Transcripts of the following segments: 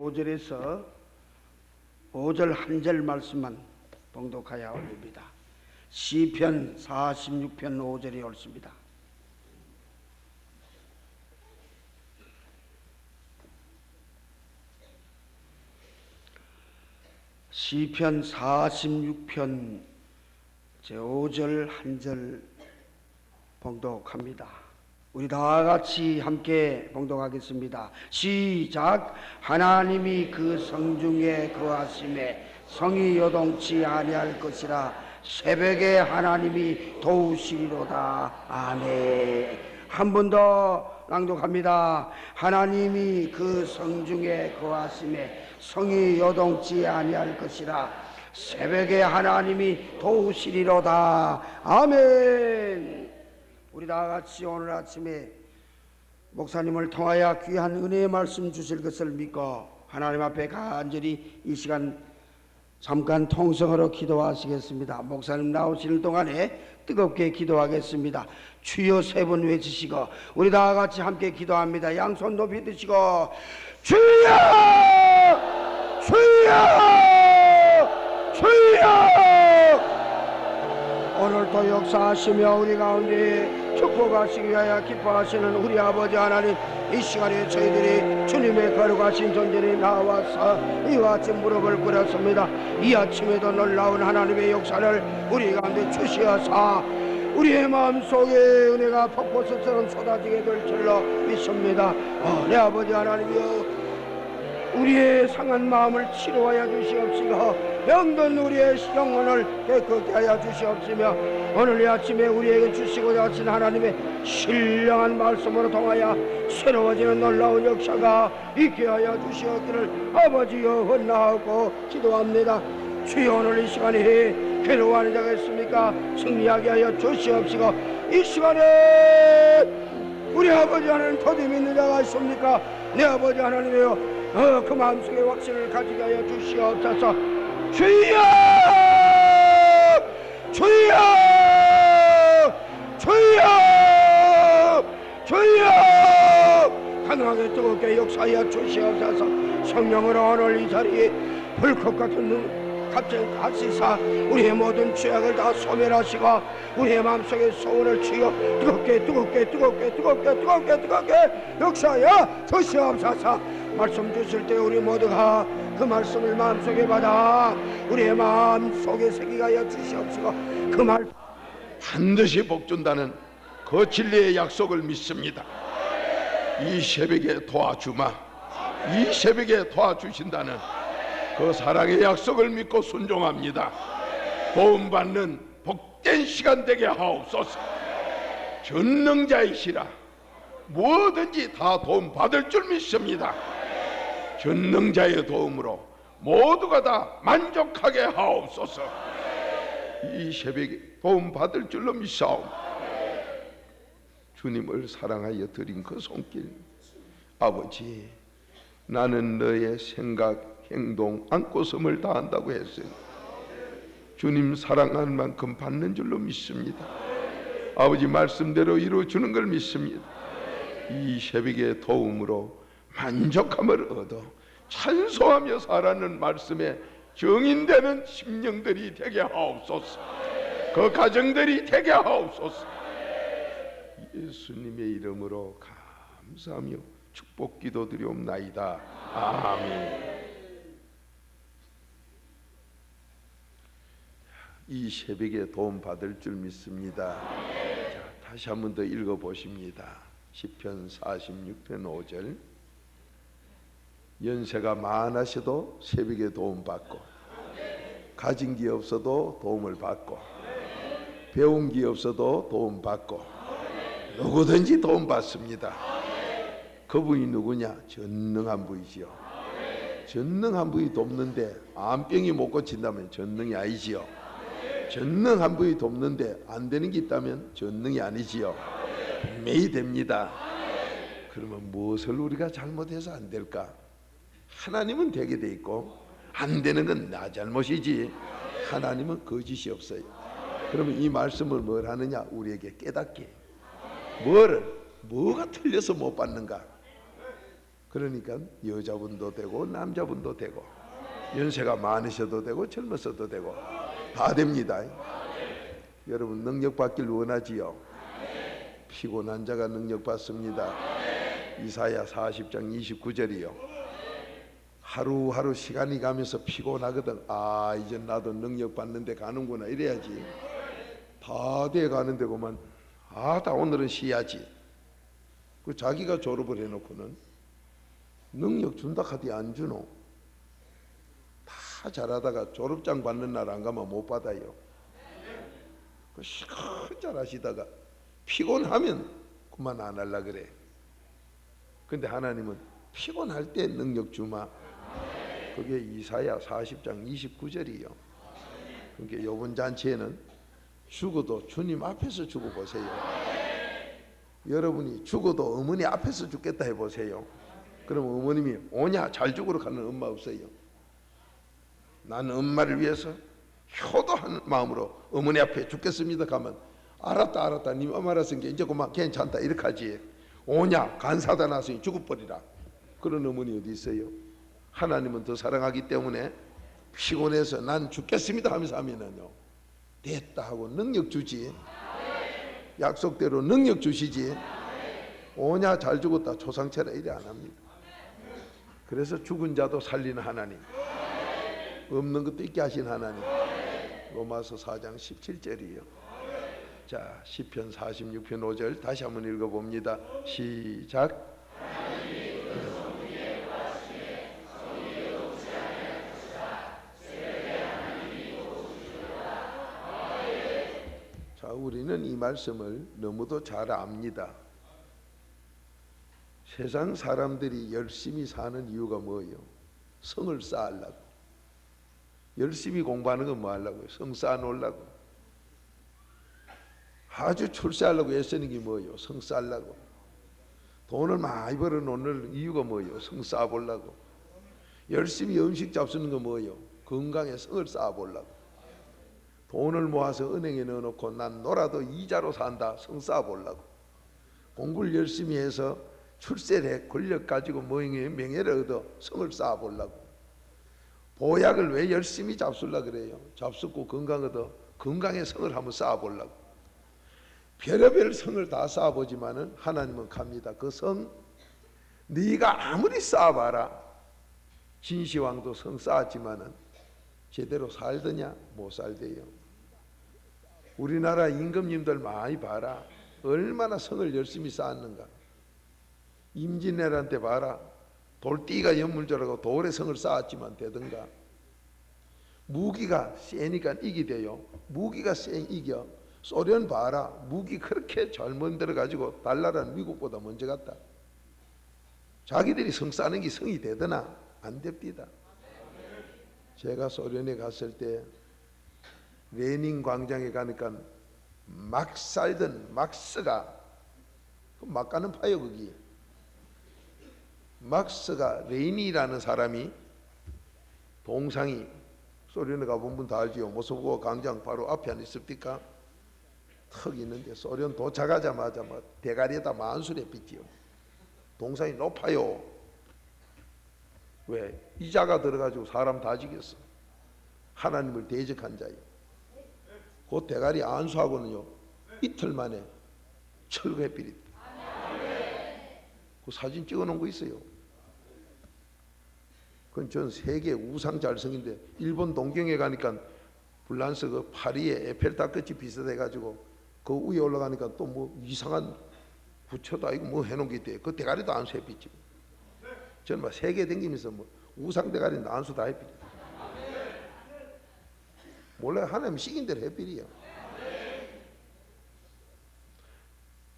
5절에서 5절 한 절 말씀만 봉독하여 올립니다. 시편 46편 5절이 옳습니다. 시편 46편 제5절 한 절 봉독합니다. 우리 다 같이 함께 봉독하겠습니다. 시작. 하나님이 그 성중에 거하심에 성이 요동치 아니할 것이라. 새벽에 하나님이 도우시리로다. 아멘. 한 번 더 낭독합니다. 하나님이 그 성중에 거하심에 성이 요동치 아니할 것이라. 새벽에 하나님이 도우시리로다. 아멘. 우리 다 같이 오늘 아침에 목사님을 통하여 귀한 은혜의 말씀 주실 것을 믿고 하나님 앞에 간절히 이 시간 잠깐 통성으로 기도하시겠습니다. 목사님 나오시는 동안에 뜨겁게 기도하겠습니다. 주여 세 번 외치시고 우리 다 같이 함께 기도합니다. 양손 높이 드시고 주여 주여 주여. 오늘도 역사하시며 우리 가운데 축복하시기 위하여 기뻐하시는 우리 아버지 하나님, 이 시간에 저희들이 주님의 거룩하신 존재에 나와서 이와 같이 무릎을 꿇었습니다. 이 아침에도 놀라운 하나님의 역사를 우리 가운데 주시어서 우리의 마음속에 은혜가 폭포수처럼 쏟아지게 될 줄로 믿습니다. 내 아버지 하나님이여, 우리의 상한 마음을 치료하여 주시옵시고 병든 우리의 영혼을 깨끗게 하여 주시옵시며 오늘 이 아침에 우리에게 주시고자 하신 하나님의 신령한 말씀으로 통하여 새로워지는 놀라운 역사가 있게 하여 주시옵기를 아버지여 원하고 기도합니다. 주여, 오늘 이 시간에 괴로워하는 자가 있습니까? 승리하게 하여 주시옵시고 이 시간에 우리 아버지 하나님 더디 믿는 자가 있습니까? 내 아버지 하나님이여, 그 마음속에 확신을 가지게 하여 주시옵소서. 주여 주여 주여 주여. 가능하게 뜨겁게 역사하여 주시옵소서. 성령으로 오늘 이 자리에 불꽃 같은 눈 갑자기 하시사 우리의 모든 죄악을 다 소멸하시고 우리의 마음속에 소원을 치어 뜨겁게 역사하여 주시옵소서. 말씀 주실 때 우리 모두가 그 말씀을 마음속에 받아 우리의 마음속에 새기게 하여 주시옵시고 그 말 반드시 복준다는 그 진리의 약속을 믿습니다. 이 새벽에 도와주마, 이 새벽에 도와주신다는 그 사랑의 약속을 믿고 순종합니다. 도움받는 복된 시간 되게 하옵소서. 전능자이시라 뭐든지 다 도움받을 줄 믿습니다. 전능자의 도움으로 모두가 다 만족하게 하옵소서. 이 새벽에 도움받을 줄로 믿사옵니다. 주님을 사랑하여 드린 그 손길, 아버지, 나는 너의 생각, 행동, 안고섬을 다한다고 했어요. 주님 사랑하는 만큼 받는 줄로 믿습니다. 아버지 말씀대로 이루어주는 걸 믿습니다. 이 새벽의 도움으로 만족함을 얻어 찬송하며 살아가는 말씀에 정인되는 심령들이 되게 하옵소서. 그 가정들이 되게 하옵소서. 예수님의 이름으로 감사하며 축복 기도드리옵나이다. 아멘. 이 새벽에 도움 받을 줄 믿습니다. 자, 다시 한 번 더 읽어보십니다. 시편 46편 5절. 연세가 많으셔도 새벽에 도움 받고, 가진 게 없어도 도움을 받고, 배운 게 없어도 도움 받고, 누구든지 도움 받습니다. 그분이 누구냐? 전능한 분이지요. 전능한 분이 돕는데 암병이 못 고친다면 전능이 아니지요. 전능한 분이 돕는데 안 되는 게 있다면 전능이 아니지요. 분명히 됩니다. 그러면 무엇을 우리가 잘못해서 안 될까? 하나님은 되게 돼 있고 안 되는 건 나 잘못이지 하나님은 거짓이 없어요. 그러면 이 말씀을 뭘 하느냐? 우리에게 깨닫게. 뭐가 틀려서 못 받는가? 그러니까 여자분도 되고 남자분도 되고 연세가 많으셔도 되고 젊으셔도 되고 다 됩니다. 여러분 능력 받길 원하지요? 피곤한 자가 능력 받습니다. 이사야 40장 29절이요. 하루하루 시간이 가면서 피곤하거든. 아, 이제 나도 능력 받는데 가는구나 이래야지. 다 돼 가는 데고만 다 오늘은 쉬야지. 그 자기가 졸업을 해놓고는 능력 준다 하디 안 주노. 다 잘하다가 졸업장 받는 날 안 가면 못 받아요. 그 시큰 잘하시다가 피곤하면 그만 안 할라 그래. 근데 하나님은 피곤할 때 능력 주마. 그게 이사야 40장 29절이요. 그러니까 이번 잔치에는 죽어도 주님 앞에서 죽어 보세요. 여러분이 죽어도 어머니 앞에서 죽겠다 해보세요. 그럼 어머님이 오냐 잘 죽으러 가는 엄마 없어요. 나는 엄마를 위해서 효도하는 마음으로 어머니 앞에 죽겠습니다 가면 알았다 님 엄마 알았으니까 이제 그만 괜찮다 이렇게 하지. 오냐 간사다 나서니 죽어버리라. 그런 어머니 어디 있어요? 하나님은 더 사랑하기 때문에 피곤해서 난 죽겠습니다 하면서 하면은요 됐다 하고 능력 주지. 약속대로 능력 주시지. 오냐 잘 죽었다 초상체라 이래 안 합니다. 그래서 죽은 자도 살리는 하나님, 없는 것도 있게 하신 하나님. 로마서 4장 17절이에요. 자, 시편 46편 5절 다시 한번 읽어봅니다. 시작. 자, 우리는 이 말씀을 너무도 잘 압니다. 세상 사람들이 열심히 사는 이유가 뭐예요? 성을 쌓으려고. 열심히 공부하는 건 뭐 하려고요? 성 쌓아놓으려고. 아주 출세하려고 애쓰는 게 뭐예요? 성 쌓으려고. 돈을 많이 벌어놓는 이유가 뭐예요? 성 쌓아보려고. 열심히 음식 잡수는 건 뭐예요? 건강에 성을 쌓아보려고. 돈을 모아서 은행에 넣어놓고 난 놀아도 이자로 산다. 성 쌓아보려고. 공부를 열심히 해서 출세를 해 권력 가지고 명예를 얻어 성을 쌓아보려고. 보약을 왜 열심히 잡수려고 그래요? 잡수고 건강 얻어 건강의 성을 한번 쌓아보려고. 별의별 성을 다 쌓아보지만은 하나님은 갑니다. 그 성 네가 아무리 쌓아봐라. 진시황도 성 쌓았지만은 제대로 살더냐? 못 살대요. 우리나라 임금님들 많이 봐라. 얼마나 성을 열심히 쌓았는가. 임진왜란 때 봐라. 돌띠가 연물절하고 돌의 성을 쌓았지만 되던가. 무기가 세니까 이기대요. 무기가 세 이겨. 소련 봐라. 무기 그렇게 잘 만들어가지고 달나라는 미국보다 먼저 갔다. 자기들이 성 쌓는 게 성이 되더나? 안 됩니다. 제가 소련에 갔을 때 레닌 광장에 가니까 막 살던 막스가 막 가는 파요 거기. 막스가 레닌이라는 사람이 동상이 소련에 가본 분 다 알지요. 모스크바 광장 바로 앞에 안 있습니까? 턱 있는데 소련 도착하자마자 막 대가리에다 만수레 빚지요. 동상이 높아요. 왜? 이자가 들어가지고 사람 다 죽였어. 하나님을 대적한 자예요. 그 대가리 안수하고는요 이틀 만에 철거해버렸다. 그 사진 찍어놓은 거 있어요. 그건 전 세계 우상 잘성인데 일본 동경에 가니까 불란서 그 파리에 에펠탑 끝이 비슷해가지고 그 위에 올라가니까 또 뭐 이상한 부처도 아니고 뭐 해놓은 게 있대요. 그 대가리도 안수해버렸지. 저는 막 세계 댕기면서 뭐 우상 대가리 안수 다 해버려. 몰라요. 하나님 시킨 대로 해버려.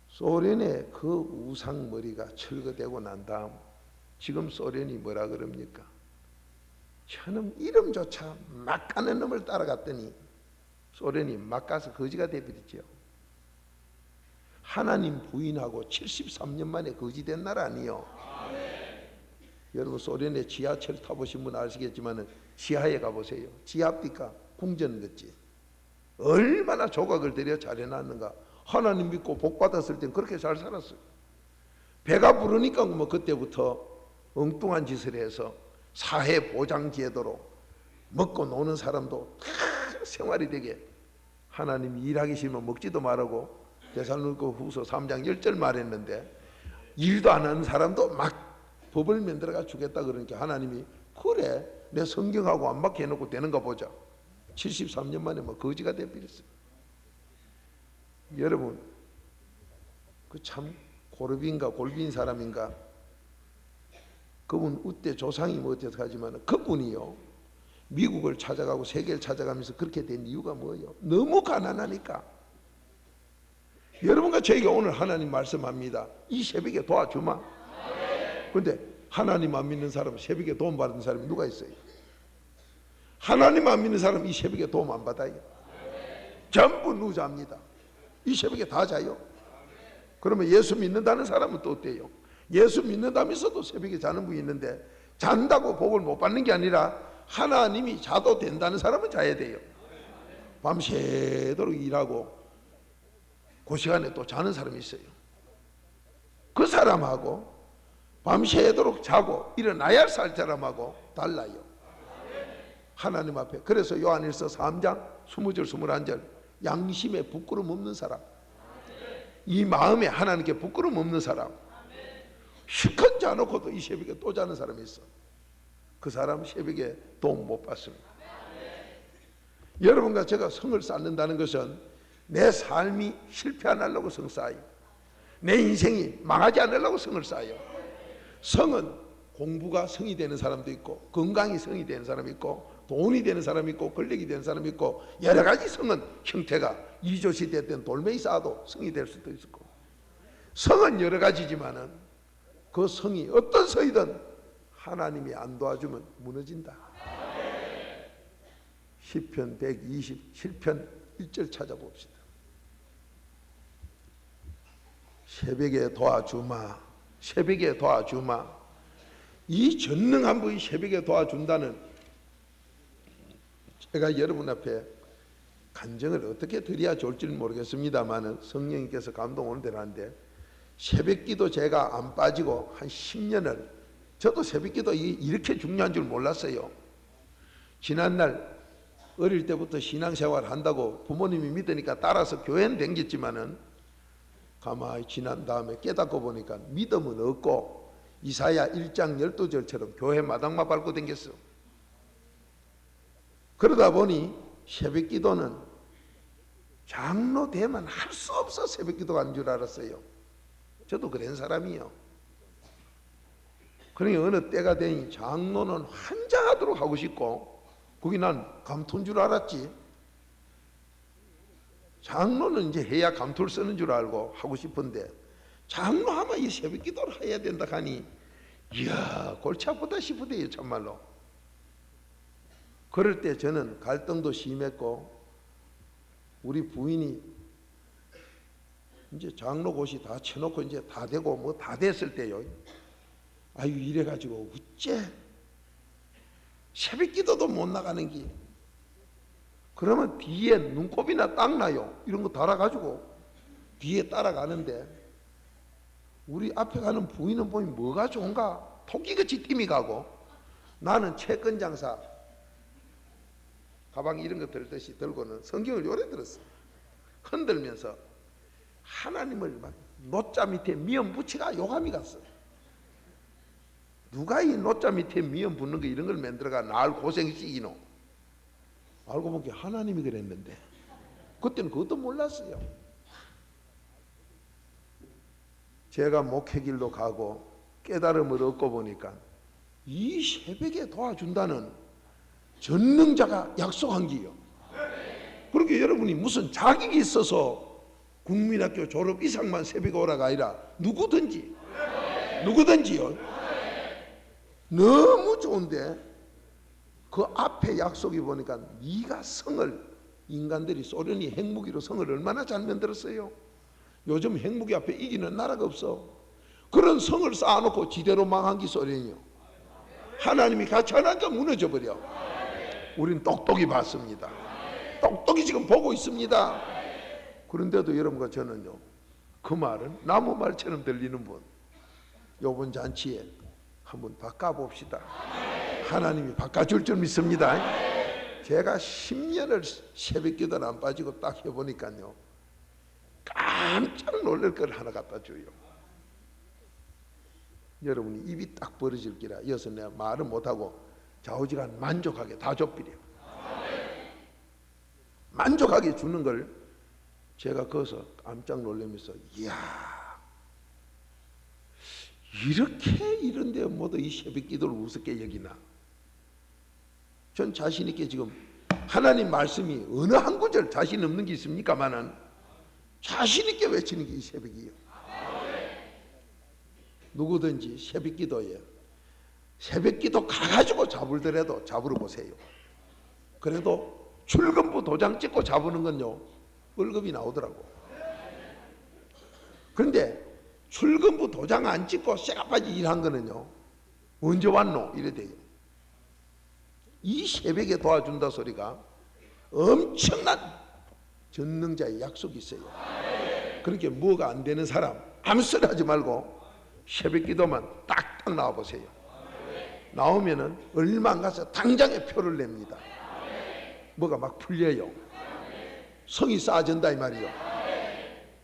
소련의 그 우상 머리가 철거되고 난 다음 지금 소련이 뭐라 그럽니까? 저놈 이름조차 막 가는 놈을 따라갔더니 소련이 막 가서 거지가 돼버렸죠. 하나님 부인하고 73년 만에 거지된 나라 아니요. 여러분 소련의 지하철 타보신 분 아시겠지만 지하에 가보세요. 지하입니까? 궁전 같지. 얼마나 조각을 들여 잘 해놨는가. 하나님 믿고 복 받았을 땐 그렇게 잘 살았어요. 배가 부르니까 뭐 그때부터 엉뚱한 짓을 해서 사회보장제도로 먹고 노는 사람도 생활이 되게 하나님이 일하기 싫으면 먹지도 말라고 데살로니가 후서 3장 10절 말했는데 일도 안 하는 사람도 막 법을 만들어가 주겠다 그러니까 하나님이 그래 내 성경하고 안 맞게 해놓고 되는가 보자. 73년 만에 뭐 거지가 되어버렸어요. 여러분 그 참 고르빈가 골빈 사람인가 그분 우때 조상이 뭐 어때서 하지만 그분이요 미국을 찾아가고 세계를 찾아가면서 그렇게 된 이유가 뭐예요? 너무 가난하니까. 여러분과 저에게 오늘 하나님 말씀합니다. 이 새벽에 도와주마. 그런데 하나님 안 믿는 사람 새벽에 도움 받는 사람이 누가 있어요? 하나님 안 믿는 사람 이 새벽에 도움 안 받아요. 전부 누자입니다. 이 새벽에 다 자요. 그러면 예수 믿는다는 사람은 또 어때요? 예수 믿는다면서도 새벽에 자는 분이 있는데 잔다고 복을 못 받는 게 아니라 하나님이 자도 된다는 사람은 자야 돼요. 밤새도록 일하고 그 시간에 또 자는 사람이 있어요. 그 사람하고 밤새도록 자고 일어나야 살 사람하고 달라요. 하나님 앞에. 그래서 요한일서 3장 20절 21절 양심에 부끄럼 없는 사람, 이 마음에 하나님께 부끄럼 없는 사람, 실컷 자놓고도 이 새벽에 또 자는 사람이 있어. 그 사람 새벽에 도움 못 받습니다. 여러분과 제가 성을 쌓는다는 것은 내 삶이 실패 안 하려고 성 쌓아요. 내 인생이 망하지 않으려고 성을 쌓아요. 성은 공부가 성이 되는 사람도 있고 건강이 성이 되는 사람이 있고 돈이 되는 사람이 있고 권력이 되는 사람이 있고 여러 가지 성은 형태가 이조시대 때는 돌멩이 쌓아도 성이 될 수도 있고 성은 여러 가지지만은 그 성이 어떤 성이든 하나님이 안 도와주면 무너진다. 시편 127편 1절 찾아봅시다. 새벽에 도와주마. 새벽에 도와주마. 이 전능한 분이 새벽에 도와준다는, 제가 여러분 앞에 간증을 어떻게 드려야 좋을지는 모르겠습니다만 성령님께서 감동 오는 대로 하는데, 새벽기도 제가 안 빠지고 한 10년을, 저도 새벽기도 이렇게 중요한 줄 몰랐어요. 지난날 어릴 때부터 신앙생활 한다고 부모님이 믿으니까 따라서 교회는 댕겼지만은 가만히 지난 다음에 깨닫고 보니까 믿음은 없고 이사야 1장 12절처럼 교회 마당만 밟고 댕겼어. 그러다 보니 새벽기도는 장로 되면 할 수 없어 새벽기도가 아닌 줄 알았어요. 저도 그런 사람이요. 그러니 어느 때가 되니 장로는 환장하도록 하고 싶고, 거기 난 감투인 줄 알았지. 장로는 이제 해야 감투를 쓰는 줄 알고 하고 싶은데 장로하면 이 새벽기도를 해야 된다 하니 이야 골치 아프다 싶으대요 참말로. 그럴 때 저는 갈등도 심했고, 우리 부인이 이제 장로 곳이 다 쳐놓고 이제 다 되고 뭐 다 됐을 때요, 아유 이래가지고 어째 새벽기도도 못 나가는 게, 그러면 뒤에 눈곱이나 딱 나요. 이런 거 달아가지고 뒤에 따라가는데 우리 앞에 가는 부인은 보면 뭐가 좋은가 토끼같이 팀이 가고, 나는 채권 장사 가방 이런 거 들듯이 들고는 성경을 요래 들었어. 흔들면서 하나님을 막 노자 밑에 미연 붙이가 요감이 갔어. 누가 이 노자 밑에 미연 붙는 거 이런 걸 만들어가 날 고생시키노. 알고 보니 하나님이 그랬는데 그때는 그것도 몰랐어요. 제가 목회길로 가고 깨달음을 얻고 보니까 이 새벽에 도와준다는 전능자가 약속한 게요. 그렇게 여러분이 무슨 자격이 있어서 국민학교 졸업 이상만 새벽에 오라가 아니라 누구든지요. 너무 좋은데 그 앞에 약속이 보니까 네가 성을, 인간들이 소련이 핵무기로 성을 얼마나 잘 만들었어요. 요즘 핵무기 앞에 이기는 나라가 없어. 그런 성을 쌓아놓고 지대로 망한 게 소련이요. 하나님이 같이 하나니까 무너져 버려. 우린 똑똑히 봤습니다. 똑똑히 지금 보고 있습니다. 그런데도 여러분과 저는요, 그 말은 나무 말처럼 들리는 분, 요번 잔치에 한번 바꿔봅시다. 하나님이 바꿔줄 줄 믿습니다. 제가 10년을 새벽기도를 안 빠지고 딱 해보니까요, 깜짝 놀랄 걸 하나 갖다 줘요. 여러분이 입이 딱 벌어질 기라 이어서 내가 말을 못하고 좌우지간 만족하게 다 줘버려. 만족하게 주는 걸 제가 거기서 깜짝 놀라면서, 이야, 이렇게 이런데 모두 이 새벽 기도를 우습게 여기나. 전 자신 있게 지금 하나님 말씀이 어느 한 구절 자신 없는 게 있습니까마는 자신 있게 외치는 게 이 새벽이에요. 누구든지 새벽 기도에 새벽 기도 가가지고 잡을더라도 잡으러 보세요. 그래도 출근부 도장 찍고 잡으는 건요, 월급이 나오더라고. 그런데 출근부 도장 안 찍고 쇠가빠지 일한 거는요, 언제 왔노? 이래 돼요. 이 새벽에 도와준다 소리가 엄청난 전능자의 약속이 있어요. 그렇게 뭐가 안 되는 사람 아무 소리 하지 말고 새벽 기도만 딱딱 나와 보세요. 나오면은 얼마 안 가서 당장에 표를 냅니다. 뭐가 막 풀려요. 성이 쌓아진다 이 말이요.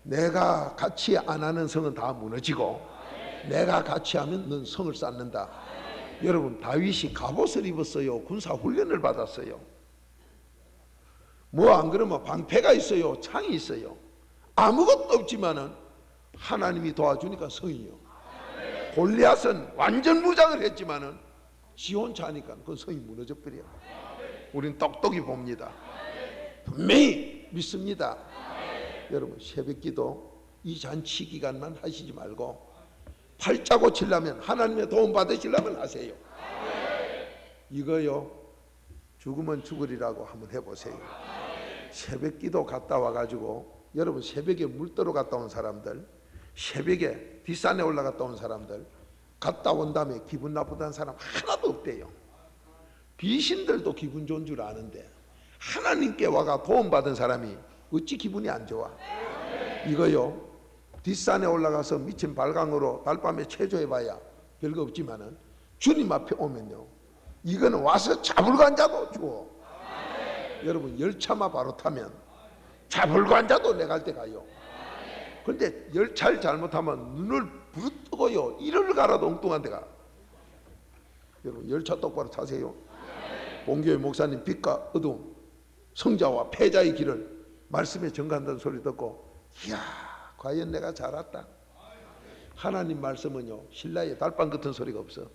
내가 같이 안 하는 성은 다 무너지고 내가 같이 하면 넌 성을 쌓는다. 여러분, 다윗이 갑옷을 입었어요. 군사 훈련을 받았어요. 뭐 안 그러면 방패가 있어요. 창이 있어요. 아무것도 없지만은 하나님이 도와주니까 성이요. 골리앗은 완전 무장을 했지만은 지 혼자 하니까 그 성이 무너져 버려. 우린 똑똑히 봅니다. 분명히 믿습니다. 여러분, 새벽기도 이 잔치 기간만 하시지 말고 팔자 고치려면, 하나님의 도움 받으시려면 하세요. 이거요, 죽으면 죽으리라고 한번 해보세요. 새벽기도 갔다 와가지고, 여러분 새벽에 물떠러 갔다 온 사람들, 새벽에 뒷산에 올라갔다 온 사람들, 갔다 온 다음에 기분 나쁘다는 사람 하나도 없대요. 귀신들도 기분 좋은 줄 아는데 하나님께 와가 도움받은 사람이 어찌 기분이 안 좋아? 이거요, 뒷산에 올라가서 미친 발광으로 달밤에 체조해봐야 별거 없지만은 주님 앞에 오면요, 이거는 와서 잡을고 앉아도 주어. 여러분, 열차만 바로 타면 잡을고 앉아도 내 갈 때 가요. 그런데 열차를 잘못하면 눈을 부릅뜨고요, 이를 가라도 엉뚱한 데 가. 여러분, 열차 똑바로 타세요. 본교회 목사님 빛과 어두움, 성자와 패자의 길을 말씀에 전가한다는 소리 듣고, 이야, 과연 내가 잘 왔다. 하나님 말씀은요, 신라의 달밤 같은 소리가 없어.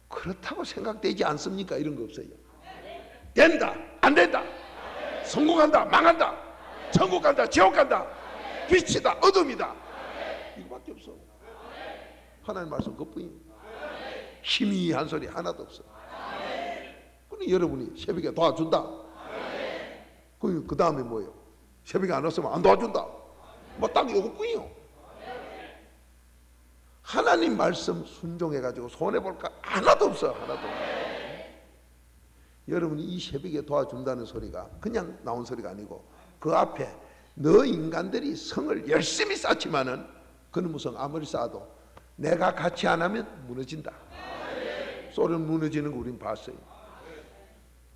그렇다고 생각되지 않습니까? 이런 거 없어요. 된다, 안 된다, 성공한다, 망한다, 천국 간다, 지옥 간다, 빛이다, 어둠이다, 이거밖에 없어. 하나님 말씀 그뿐이에요. 희미한 소리 하나도 없어. 그럼 여러분이 새벽에 도와준다. 그 다음에 뭐예요? 새벽에 안 왔으면 안 도와준다. 뭐 딱 이거뿐이요. 하나님 말씀 순종해가지고 손해볼 거 하나도 없어. 하나도. 여러분이 이 새벽에 도와준다는 소리가 그냥 나온 소리가 아니고, 그 앞에 너 인간들이 성을 열심히 쌓지만은 그놈의 성 아무리 쌓아도 내가 같이 안 하면 무너진다. 소련 무너지는 거 우린 봤어요.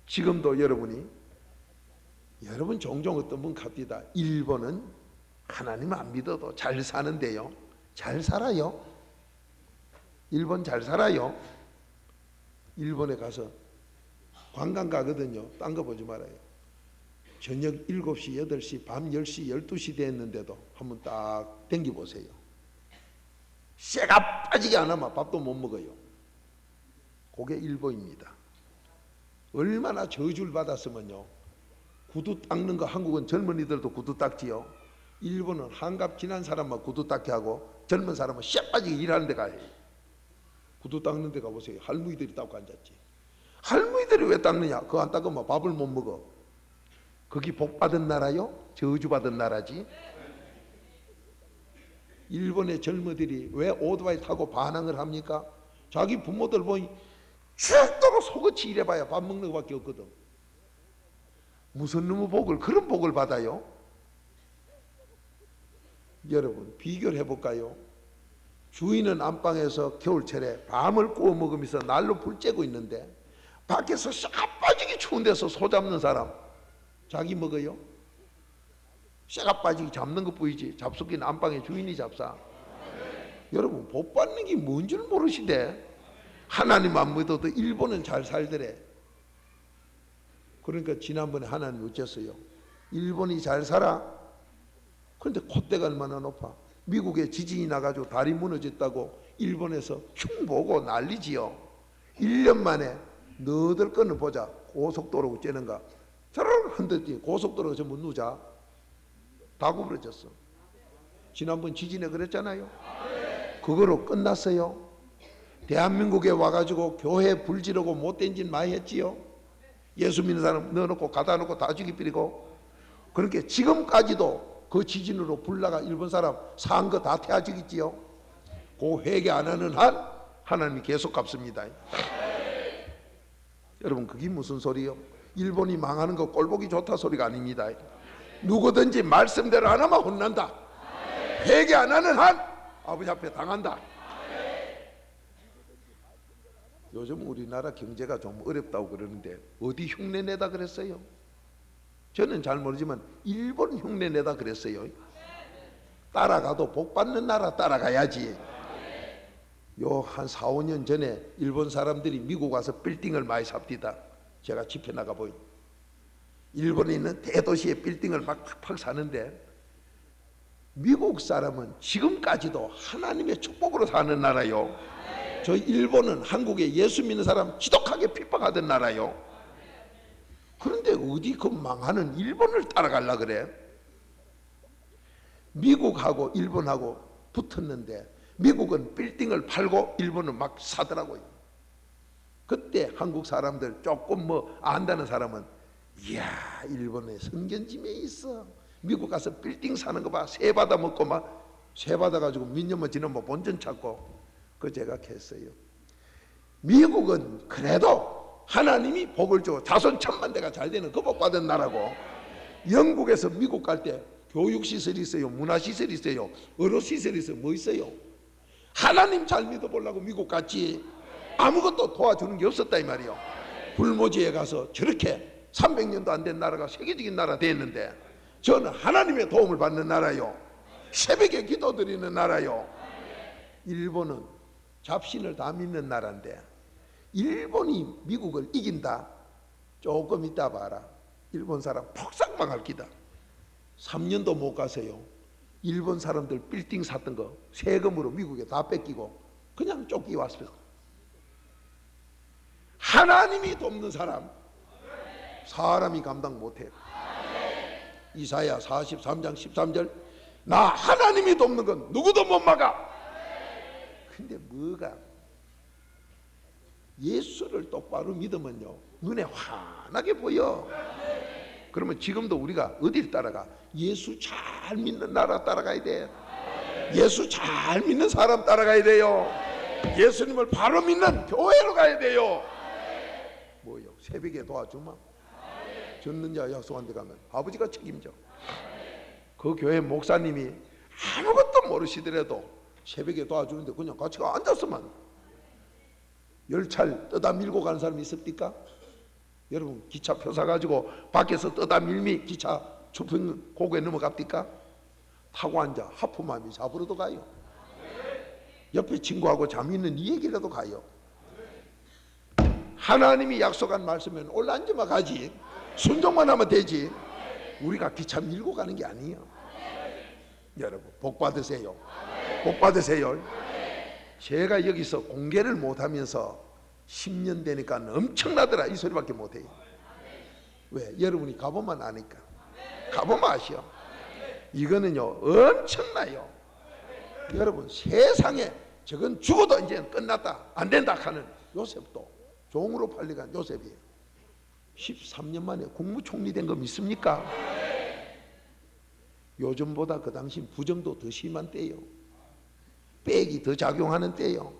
지금도 여러분 종종 어떤 분 갑디다. 일본은 하나님 안 믿어도 잘 사는데요. 잘 살아요. 일본 잘 살아요. 일본에 가서 관광 가거든요. 딴 거 보지 말아요. 저녁 7시, 8시, 밤 10시, 12시 됐는데도 한번 딱 댕겨보세요. 쇠가 빠지게 안 하면 밥도 못 먹어요. 그게 일본입니다. 얼마나 저주를 받았으면요, 구두 닦는 거 한국은 젊은이들도 구두 닦지요. 일본은 한갑 지난 사람만 구두 닦게 하고 젊은 사람은 쇠 빠지게 일하는 데 가요. 구두 닦는 데 가보세요. 할머니들이 닦고 앉았지. 할머니들이 왜 닦느냐? 그거 안 닦으면 밥을 못 먹어. 거기 복 받은 나라요? 저주 받은 나라지. 일본의 젊은이들이 왜 오토바이 타고 반항을 합니까? 자기 부모들 보니 죽도록 속어치 일해봐야 밥 먹는 것밖에 없거든. 무슨 놈의 복을, 그런 복을 받아요? 여러분, 비교를 해볼까요? 주인은 안방에서 겨울철에 밤을 구워 먹으면서 날로 불 쬐고 있는데 밖에서 싹 빠지기 추운 데서 소 잡는 사람 자기 먹어요? 쇠가 빠지기 잡는 것 보이지? 잡숫기는 안방에 주인이 잡사. 여러분 복 받는 게 뭔 줄 모르시대. 하나님 안 믿어도 일본은 잘 살더래. 그러니까 지난번에 하나님 어쨌어요? 일본이 잘 살아? 그런데 콧대가 얼마나 높아? 미국에 지진이 나가지고 다리 무너졌다고 일본에서 흉 보고 난리지요. 1년 만에 너들 거는 보자. 고속도로 째는가 저를 흔들지. 고속도로가 전부 누자 다 구부러졌어. 지난번 지진에 그랬잖아요. 그거로 끝났어요. 대한민국에 와가지고 교회 불 지르고 못된 짓 많이 했지요. 예수 믿는 사람 넣어놓고 가다 놓고 다 죽이버리고. 그러니까 지금까지도 그 지진으로 불나가 일본 사람 산 거 다 태아 죽이지요. 그 회개 안 하는 한 하나님이 계속 갚습니다. 여러분 그게 무슨 소리요? 일본이 망하는 거 꼴보기 좋다 소리가 아닙니다. 누구든지 말씀대로 안 하면 혼난다. 회개 안 하는 한 아버지 앞에 당한다. 요즘 우리나라 경제가 좀 어렵다고 그러는데 어디 흉내내다 그랬어요? 저는 잘 모르지만 일본 흉내내다 그랬어요. 따라가도 복 받는 나라 따라가야지. 요 한 4, 5년 전에 일본 사람들이 미국 와서 빌딩을 많이 삽디다. 제가 집회 나가 보인 일본에 있는 대도시의 빌딩을 막 팍팍 사는데 미국 사람은 지금까지도 하나님의 축복으로 사는 나라요. 저 일본은 한국에 예수 믿는 사람 지독하게 핍박하던 나라요. 그런데 어디 그 망하는 일본을 따라가려 그래? 미국하고 일본하고 붙었는데 미국은 빌딩을 팔고 일본은 막 사더라고요. 그때 한국 사람들 조금 뭐 안다는 사람은 이야 일본에 성견짐에 있어. 미국 가서 빌딩 사는 거 봐. 세 받아 먹고 막 세 받아 가지고 몇 년만 지나면 본전 찾고. 그 제가 했어요. 미국은 그래도 하나님이 복을 줘 자손 천만대가 잘 되는 그 복 받은 나라고. 영국에서 미국 갈 때 교육시설이 있어요. 문화시설이 있어요. 의료시설이 있어요. 뭐 있어요? 하나님 잘 믿어보려고 미국 갔지 아무것도 도와주는 게 없었다 이 말이요. 불모지에 가서 저렇게 300년도 안 된 나라가 세계적인 나라 됐는데 저는 하나님의 도움을 받는 나라요. 새벽에 기도드리는 나라요. 일본은 잡신을 다 믿는 나라인데 일본이 미국을 이긴다. 조금 이따 봐라. 일본 사람 폭삭 망할 기다. 3년도 못 가서요. 일본 사람들 빌딩 샀던 거 세금으로 미국에 다 뺏기고 그냥 쫓기왔어요. 하나님이 돕는 사람 사람이 감당 못해. 이사야 43장 13절 나 하나님이 돕는 건 누구도 못 막아. 근데 뭐가 예수를 똑바로 믿으면요 눈에 환하게 보여. 그러면 지금도 우리가 어디를 따라가? 예수 잘 믿는 나라 따라가야 돼. 예수 잘 믿는 사람 따라가야 돼요. 예수님을 바로 믿는 교회로 가야 돼요. 뭐요? 새벽에 도와주마. 젖는 자 약속한 데 가면 아버지가 책임져. 그 교회 목사님이 아무것도 모르시더라도 새벽에 도와주는데 그냥 같이 앉았으면 열차를 떠다 밀고 가는 사람이 있습니까? 여러분 기차표 사가지고 밖에서 떠다 밀미 기차 주평 고구에 넘어갑니까? 타고 앉아 하품하며 잡으러도 가요. 옆에 친구하고 잠 있는 이 얘기라도 가요. 하나님이 약속한 말씀은 올라앉으면 가지. 순종만 하면 되지. 우리가 기차 밀고 가는 게 아니에요. 여러분 복 받으세요. 복 받으세요. 제가 여기서 공개를 못하면서 10년 되니까 엄청나더라 이 소리밖에 못해요. 왜? 여러분이 가보면 아니까. 가보면 아시오. 이거는요 엄청나요. 여러분 세상에 저건 죽어도 이제 끝났다 안 된다 하는 요셉도 종으로 팔려간 요셉이에요. 13년 만에 국무총리 된 거 믿습니까? 요즘보다 그 당시 부정도 더 심한 때예요. 빽이 더 작용하는 때예요.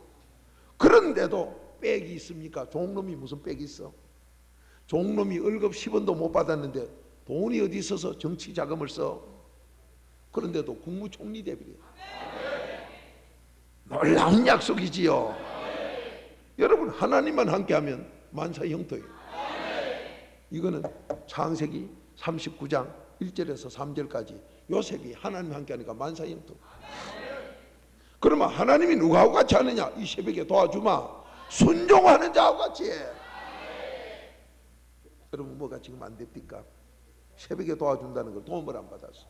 그런데도 빽이 있습니까? 종놈이 무슨 빽이 있어? 종놈이 월급 10원도 못 받았는데 돈이 어디 있어서 정치 자금을 써? 그런데도 국무총리 대비래. 놀라운 약속이지요. 여러분, 하나님만 함께하면 만사의 형통이에요. 이거는 창세기 39장 1절에서 3절까지 요셉이 하나님 함께하니까 만사의 형통. 그러면 하나님이 누구하고 같이 하느냐? 이 새벽에 도와주마. 순종하는 자하고 같이 해. 여러분, 뭐가 지금 안 됩니까? 새벽에 도와준다는 걸 도움을 안 받았어.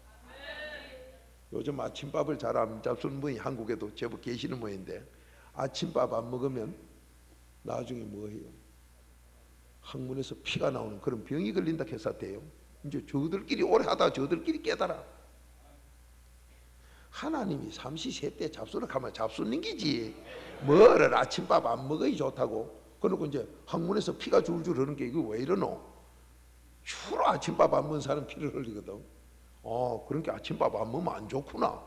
요즘 아침밥을 잘 안 잡수는 분이 한국에도 제법 계시는 모양인데, 아침밥 안 먹으면 나중에 뭐해요? 항문에서 피가 나오는 그런 병이 걸린다 했었대요. 이제 저들끼리 오래 하다가 저들끼리 깨달아. 하나님이 삼시세 때 잡수라 하면 잡수는 기지. 뭐를 아침밥 안 먹어야 좋다고. 그러고 이제 항문에서 피가 줄줄 흐르는 게 이거 왜 이러노? 주로 아침밥 안 먹는 사람 피를 흘리거든. 그러니까 아침밥 안 먹으면 안 좋구나.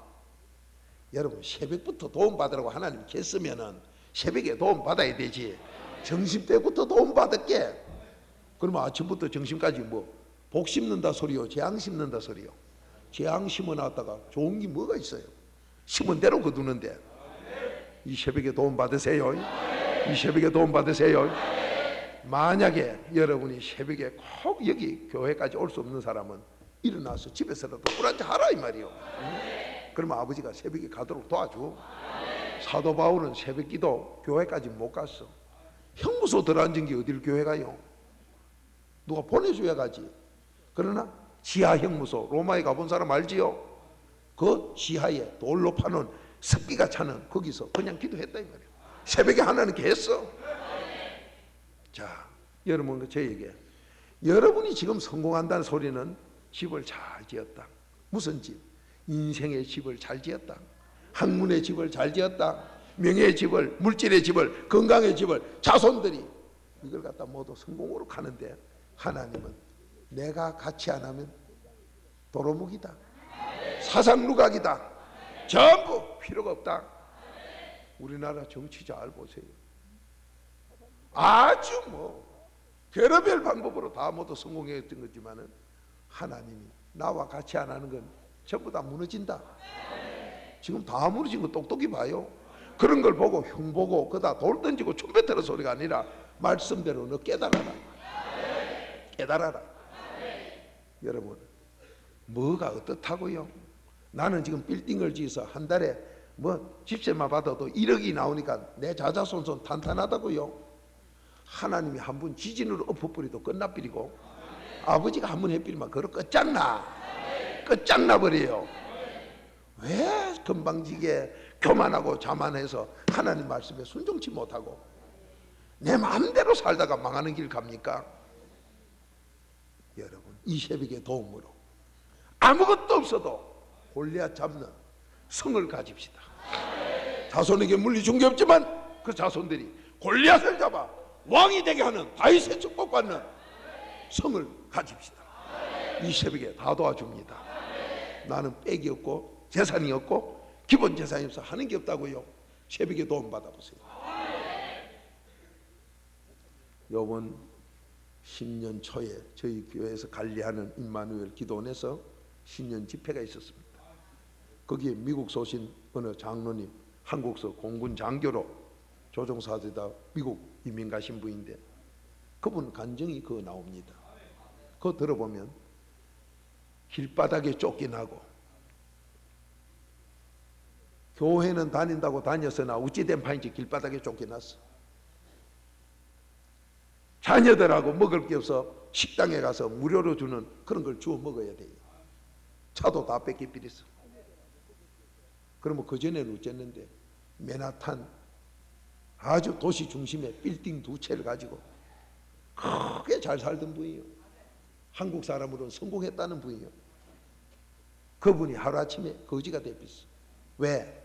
여러분, 새벽부터 도움 받으라고 하나님 겠으면은 새벽에 도움 받아야 되지. 점심 때부터 도움 받을게. 그러면 아침부터 점심까지 뭐 복 심는다 소리요, 재앙 심는다 소리요. 재앙 심어 놨다가 좋은 게 뭐가 있어요? 심은 대로 거두는데. 이 새벽에 도움 받으세요. 이 새벽에 도움 받으세요. 만약에 여러분이 새벽에 꼭 여기 교회까지 올 수 없는 사람은 일어나서 집에서라도 꿀한잔 하라 이 말이요. 그러면 아버지가 새벽에 가도록 도와줘. 사도 바울은 새벽기도 교회까지 못 갔어. 형무소 들어앉은 게 어딜 교회 가요? 누가 보내줘야 가지. 그러나 지하 형무소, 로마에 가본 사람 알지요? 그 지하에 돌로 파는 습기가 차는 거기서 그냥 기도했다 이 말이야. 새벽에 하나님께 했어. 자, 여러분, 저에게 여러분이 지금 성공한다는 소리는 집을 잘 지었다. 무슨 집? 인생의 집을 잘 지었다. 학문의 집을 잘 지었다. 명예의 집을, 물질의 집을, 건강의 집을, 자손들이 이걸 갖다 모두 성공으로 가는데, 하나님은 내가 같이 안 하면 도루묵이다, 사상누각이다, 전부 필요가 없다. 우리나라 정치 잘 보세요. 아주 별의별 방법으로 다 모두 성공했던 거지만은 하나님이 나와 같이 안 하는 건 전부 다 무너진다. 지금 다 무너진 거 똑똑히 봐요. 그런 걸 보고 흉보고 그다 돌 던지고 춤 뱉으라 소리가 아니라 말씀대로 너 깨달아라. 깨달아라. 여러분, 뭐가 어떻다고요? 나는 지금 빌딩을 지어서 한 달에 집세만 받아도 1억이 나오니까 내 자자손손 탄탄하다고요. 하나님이 한 번 지진으로 엎어버리도 끝나버리고, 아버지가 한 번 해버리면 그걸 끝장나. 끝장나 버려요. 왜 건방지게 교만하고 자만해서 하나님 말씀에 순종치 못하고 내 마음대로 살다가 망하는 길 갑니까? 여러분, 이 새벽의 도움으로 아무것도 없어도 골리앗 잡는 성을 가집시다. 자손에게 물리준 게 없지만 그 자손들이 골리앗을 잡아 왕이 되게 하는 다윗의 축복받는 성을 가집시다. 이 새벽에 다 도와줍니다. 나는 빽이 없고 재산이 없고 기본 재산이 없어 하는 게 없다고요. 새벽에 도움 받아보세요. 요번 신년 초에 저희 교회에서 관리하는 임마누엘 기도원에서 신년 집회가 있었습니다. 거기에 미국서 오신 어느 장로님, 한국서 공군 장교로 조종사되다 미국 이민 가신 분인데 그분 간증이 그거 나옵니다. 그거 들어보면 길바닥에 쫓겨나고 교회는 다닌다고 다녔으나 어찌된 판인지 길바닥에 쫓겨났어. 자녀들하고 먹을 게 없어 식당에 가서 무료로 주는 그런 걸 주워 먹어야 돼요. 차도 다 뺏겨버렸어. 그러면 그전에는 어쨌는데 맨하탄 아주 도시 중심에 빌딩 2채를 가지고 크게 잘 살던 분이에요. 한국 사람으로는 성공했다는 분이에요. 그분이 하루아침에 거지가 돼버렸어. 왜?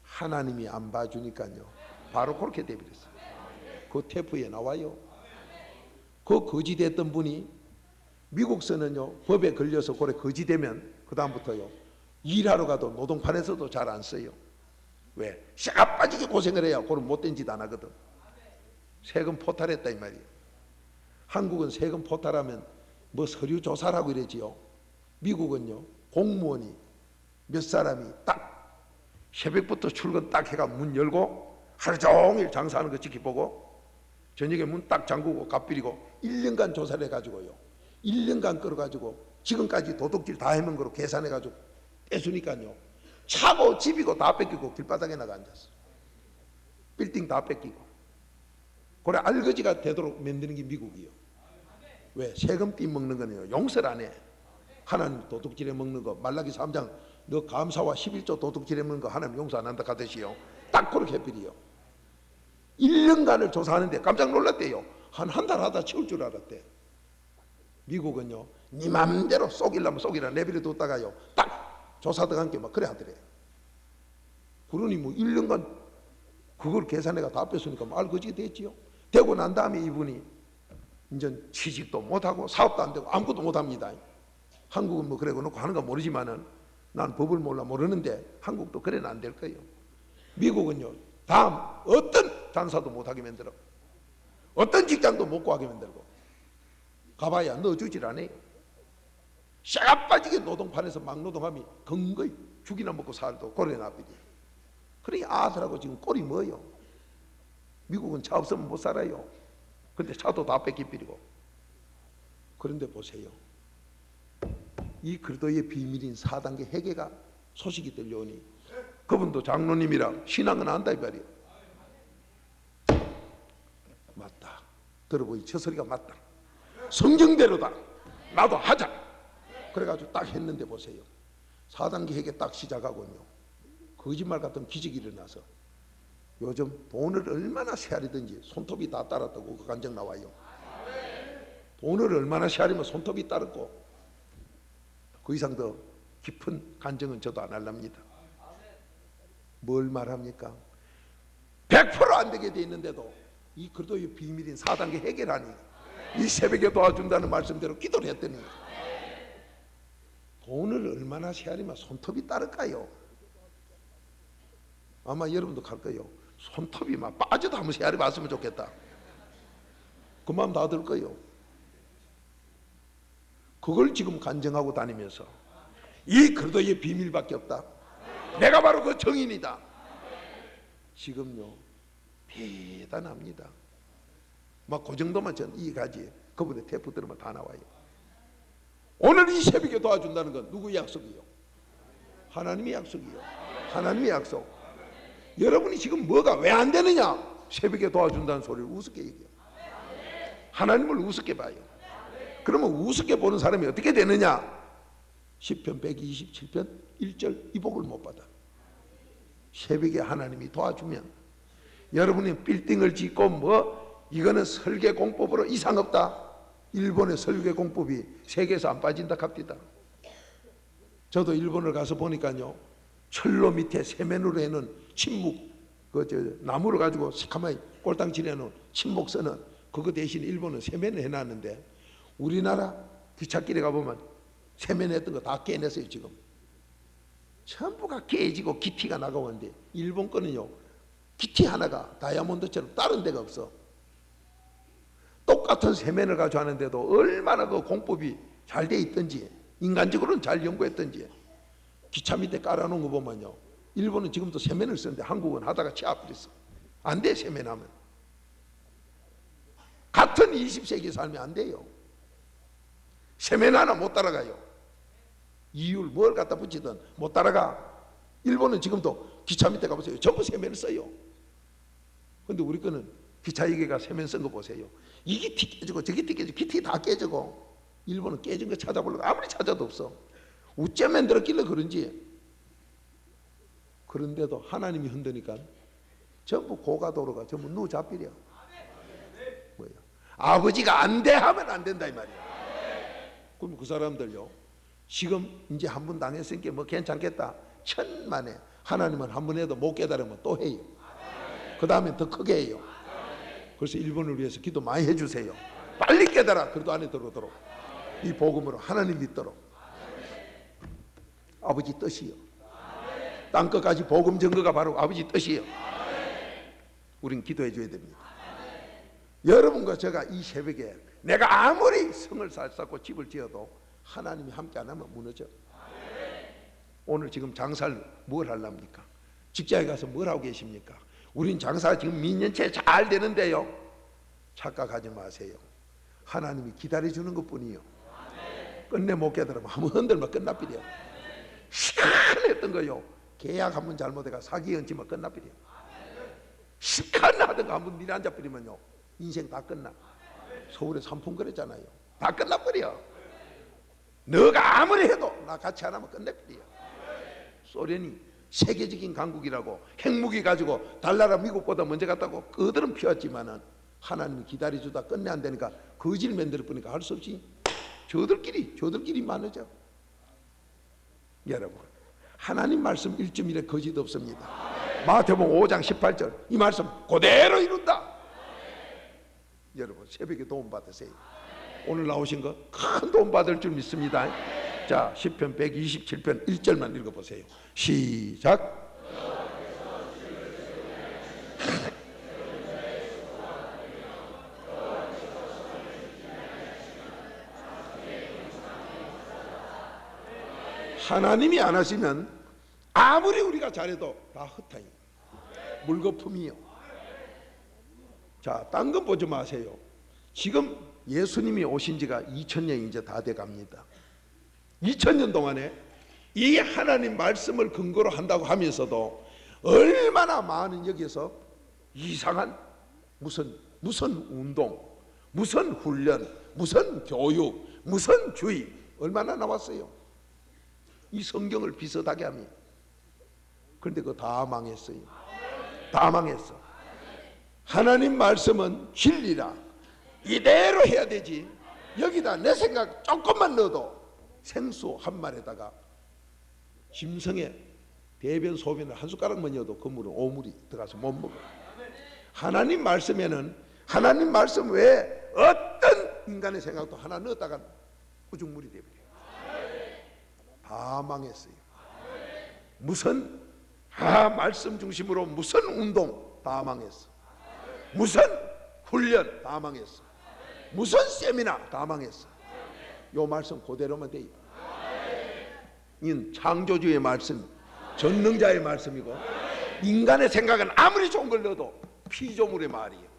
하나님이 안 봐주니까요. 바로 그렇게 돼버렸어. 그 테프에 나와요. 그 거지 됐던 분이 미국서는요 법에 걸려서 그래 거지 되면 그 다음부터요 일하러 가도 노동판에서도 잘 안 써요. 왜? 샤 빠지게 고생을 해야 그럼 못된 짓 안 하거든. 세금 포탈했다 이 말이에요. 한국은 세금 포탈하면 뭐 서류 조사를 하고 이러지요. 미국은요 공무원이 몇 사람이 딱 새벽부터 출근 딱 해가 문 열고 하루 종일 장사하는 거 지켜보고 저녁에 문 딱 잠그고 갓비리고 1년간 조사를 해가지고요. 1년간 끌어가지고 지금까지 도둑질 다 해먹은 거로 계산해가지고 떼수니까요. 차고 집이고 다 뺏기고 길바닥에 나가 앉았어. 빌딩 다 뺏기고. 그래 알거지가 되도록 만드는 게 미국이요. 왜? 세금 띠 먹는 거는요 용서를 안 해. 하나님 도둑질해 먹는 거 말라기 3장 너 감사와 11조 도둑질해 먹는 거 하나님 용서 안 한다 하듯이요. 딱 그렇게 해버리요. 1년간을 조사하는데 깜짝 놀랐대요. 한 달 하다 치울 줄 알았대. 미국은요 네 맘대로 쏘기려면 쏘기라 내버려 뒀다가요 딱 조사도 함께 막 그래 하더래. 그러니 뭐 1년간 그걸 계산해가 다 뺐으니까 뭐 알거지 됐지요. 되고 난 다음에 이분이 이제 취직도 못하고 사업도 안 되고 아무것도 못합니다. 한국은 뭐 그래 놓고 하는 거 모르지만은 난 법을 모르는데 한국도 그래는 안 될 거예요. 미국은요 다음 어떤 장사도 못하게 만들어 어떤 직장도 못 구하게 만들고 가봐야 넣어주질 않아요. 샤가 빠지게 노동판에서 막 노동하면 근거히 죽이나 먹고 살도 고래 납니다. 그러니 아들하고 지금 꼴이 뭐예요? 미국은 차 없으면 못 살아요. 근데 차도 다 뺏기버리고. 그런데 보세요. 이 그리스도의 비밀인 4단계 회개가 소식이 들려오니 그분도 장로님이라 신앙은 안다 이 말이에요. 맞다. 들어보니 저 소리가 맞다. 성경대로다. 나도 하자. 그래가지고 딱 했는데 보세요. 4단계 회개 딱 시작하고요. 거짓말 같은 기적이 일어나서 요즘 돈을 얼마나 세아리든지 손톱이 다 따랐다고 그 간증 나와요. 돈을 얼마나 세아리면 손톱이 따랐고 그 이상 더 깊은 간증은 저도 안 할랍니다. 뭘 말합니까? 100% 안 되게 돼 있는데도 이 그리스도의 비밀인 4단계 해결하니 이 새벽에 도와준다는 말씀대로 기도를 했더니 돈을 얼마나 세아리면 손톱이 따를까요? 아마 여러분도 갈 거예요. 손톱이 막 빠져도 한번 세아리 봤으면 좋겠다. 그 마음 다 들 거예요. 그걸 지금 간증하고 다니면서 이 그리스도의 비밀밖에 없다. 내가 바로 그 정인이다. 지금요 대단합니다. 막 그 정도만 전 이해가지. 그분의 테이프 들으면 다 나와요. 오늘 이 새벽에 도와준다는 건 누구의 약속이요? 하나님의 약속이요. 하나님의 약속. 여러분이 지금 뭐가 왜 안 되느냐? 새벽에 도와준다는 소리를 우습게 얘기해요. 하나님을 우습게 봐요. 그러면 우습게 보는 사람이 어떻게 되느냐? 시편 127편 1절 이 복을 못 받아. 새벽에 하나님이 도와주면 여러분이 빌딩을 짓고 뭐 이거는 설계 공법으로 이상 없다. 일본의 설계 공법이 세계에서 안 빠진다 합니다. 저도 일본을 가서 보니까요 철로 밑에 세면으로 해놓은 침묵 나무를 가지고 새카마이 꼴땅칠해 놓은 침묵선은 그거 대신 일본은 세면을 해놨는데 우리나라 기찻길에 가보면 세면했던 거 다 깨냈어요. 지금 전부가 깨지고 기티가 나가고 있는데 일본 거는요 기티 하나가 다이아몬드처럼 다른 데가 없어. 똑같은 세면을 가지고 하는데도 얼마나 그 공법이 잘 돼 있든지 인간적으로는 잘 연구했든지 기차 밑에 깔아놓은 거 보면요 일본은 지금도 세면을 쓰는데 한국은 하다가 치아버렸어. 안 돼. 세면하면 같은 20세기 살면 안 돼요. 세면 하나 못 따라가요. 이유를 뭘 갖다 붙이든 못 따라가. 일본은 지금도 기차 밑에 가보세요. 전부 세면을 써요. 근데 우리 거는 기차 이개가 세면 쓴 거 보세요. 이 기티 깨지고 저 기티 깨지고 기티 다 깨지고 일본은 깨진 거 찾아보려고 아무리 찾아도 없어. 우째 만들었길래 그런지. 그런데도 하나님이 흔드니까 전부 고가도로가 전부 누 잡히려. 뭐예요? 아버지가 안 돼 하면 안 된다 이 말이야. 그럼 그 사람들요 지금 이제 한 번 당했으니까 뭐 괜찮겠다. 천만에 하나님은 한 번 해도 못 깨달으면 또 해요. 그 다음엔 더 크게 해요. 그래서 일본을 위해서 기도 많이 해주세요. 빨리 깨달아. 그래도 안에 들어오도록 이 복음으로 하나님 믿도록 아버지 뜻이요. 땅끝까지 복음 증거가 바로 아버지 뜻이요. 우린 기도해 줘야 됩니다. 여러분과 제가 이 새벽에 내가 아무리 성을 쌓고 집을 지어도 하나님이 함께 안 하면 무너져. 오늘 지금 장사를 뭘 하랍니까? 직장에 가서 뭘 하고 계십니까? 우린 장사가 지금 몇 년째 잘 되는데요. 착각하지 마세요. 하나님이 기다려주는 것뿐이요. 끝내 못 깨달으면 한번 흔들면 끝나버려. 시간했던 거요. 계약 한번 잘못해가 사기 얹으면 끝나버려. 시간하다가 한번 미리 앉아버리면요, 인생 다 끝나. 서울에 삼풍 그랬잖아요. 다 끝나버려. 너가 아무리 해도 나 같이 안 하면 끝내버려. 소련이 세계적인 강국이라고 핵무기 가지고 달나라 미국보다 먼저 갔다고 그들은 피웠지만은 하나님이 기다려주다 끝내 안 되니까 거지를 만들어 보니까 할 수 없이 저들끼리 많으죠. 여러분, 하나님 말씀 1.1에 거짓 없습니다. 마태복음 5장 18절 이 말씀 그대로 이룬다. 여러분, 새벽에 도움 받으세요. 오늘 나오신 거 큰 도움 받을 줄 믿습니다. 자, 시편 127편 1절만 읽어보세요. 시작. 하나님이 안 하시면 아무리 우리가 잘해도 다 헛타임, 물거품이요. 자, 딴 건 보지 마세요. 지금 예수님이 오신 지가 2000년이 이제 다 돼 갑니다. 2000년 동안에 이 하나님 말씀을 근거로 한다고 하면서도 얼마나 많은 여기에서 이상한 무슨 운동, 무슨 훈련, 무슨 교육, 무슨 주의 얼마나 나왔어요. 이 성경을 비슷하게 하면. 그런데 그거 다 망했어요. 다 망했어. 하나님 말씀은 진리라. 이대로 해야 되지. 여기다 내 생각 조금만 넣어도 생수 한 말에다가 짐승의 대변 소변을 한 숟가락만 넣어도 그 물은 오물이 들어가서 못 먹어. 하나님 말씀에는 하나님 말씀 외에 어떤 인간의 생각도 하나 넣었다가 우죽물이 되버려요. 다 망했어요. 무슨 말씀 중심으로 무슨 운동 다 망했어. 무슨 훈련 다 망했어. 무슨 세미나 다 망했어. 요 말씀 그대로만 돼요. 이는 창조주의 말씀, 전능자의 말씀이고 인간의 생각은 아무리 좋은 걸 넣어도 피조물의 말이에요.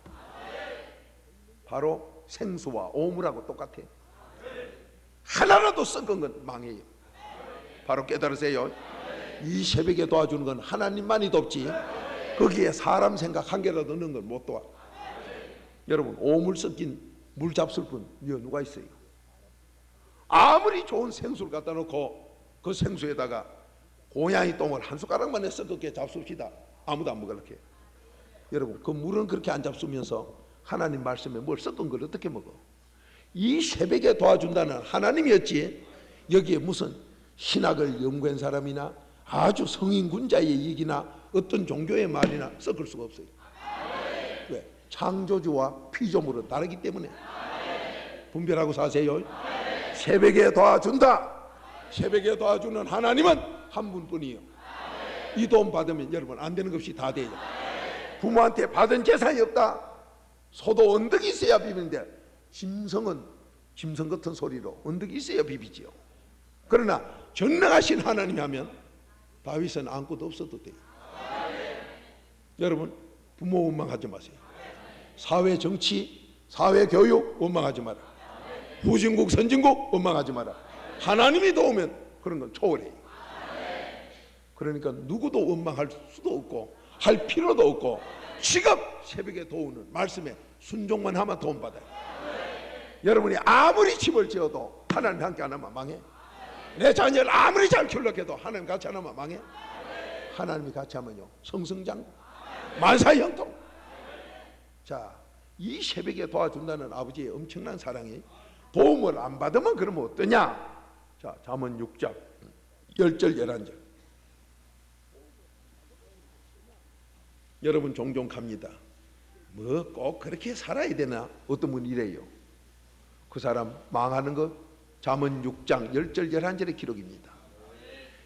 바로 생수와 오물하고 똑같아요. 하나라도 썩은 건 망해요. 바로 깨달으세요. 이 새벽에 도와주는 건 하나님만이 돕지 거기에 사람 생각 한 개라도 넣는 건 못 도와. 여러분, 오물 섞인 물 잡술 분 누가 있어요? 아무리 좋은 생수를 갖다 놓고 그 생수에다가 고양이 똥을 한 숟가락만 해서 그렇게 잡수시다 아무도 안 먹을게. 여러분, 그 물은 그렇게 안 잡수면서 하나님 말씀에 뭘 섞은 걸 어떻게 먹어? 이 새벽에 도와준다는 하나님이었지 여기에 무슨 신학을 연구한 사람이나 아주 성인군자의 얘기나 어떤 종교의 말이나 섞을 수가 없어요. 왜? 창조주와 피조물은 다르기 때문에. 분별하고 사세요. 새벽에 도와준다. 새벽에 도와주는 하나님은 한 분뿐이에요. 이 도움 받으면 여러분 안 되는 것이 다 돼요. 부모한테 받은 재산이 없다. 소도 언덕이 있어야 비비는데 짐승은 짐승 같은 소리로 언덕이 있어야 비비지요. 그러나 전능하신 하나님이 하면 다윗은 아무것도 없어도 돼요. 여러분, 부모 원망하지 마세요. 사회 정치, 사회 교육 원망하지 마라. 후진국 선진국 원망하지 마라. 하나님이 도우면 그런 건 초월해요. 그러니까 누구도 원망할 수도 없고 할 필요도 없고 지금 새벽에 도우는 말씀에 순종만 하면 도움받아요. 여러분이 아무리 집을 지어도 하나님 함께 안 하면 망해. 내 자녀를 아무리 잘 키우려고 해도 하나님 같이 안 하면 망해. 하나님이 같이 하면요 성성장구 만사형통. 자, 이 새벽에 도와준다는 아버지의 엄청난 사랑이 도움을 안 받으면 그러면 어떠냐. 자, 잠언 6장 10절 11절. 여러분 종종 갑니다. 뭐 꼭 그렇게 살아야 되나? 어떤 분이 이래요. 그 사람 망하는 거 잠언 6장 10절 11절의 기록입니다.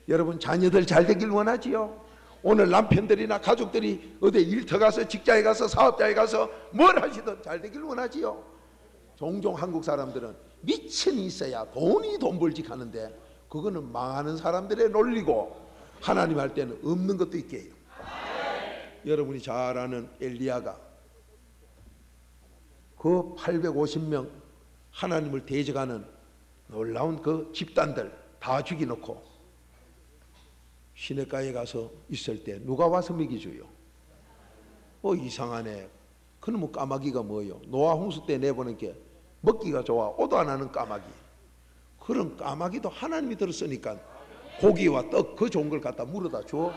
여러분 자녀들 잘 되길 원하지요. 오늘 남편들이나 가족들이 어디 일터 가서 직장에 가서 사업자에 가서 뭘 하시든 잘 되길 원하지요. 종종 한국 사람들은 미천이 있어야 돈이 돈 벌직 하는데 그거는 망하는 사람들의 논리고 하나님 할 때는 없는 것도 있게 해요. 여러분이 잘 아는 엘리야가 그 850명 하나님을 대적하는 놀라운 그 집단들 다 죽여놓고 시냇가에 가서 있을 때 누가 와서 먹이줘요? 이상하네. 그놈의 까마귀가 뭐요? 노아 홍수 때 내보낸 게 먹기가 좋아 오도 안 하는 까마귀. 그런 까마귀도 하나님이 들었으니까 고기와 떡 그 좋은 걸 갖다 물어다 줘.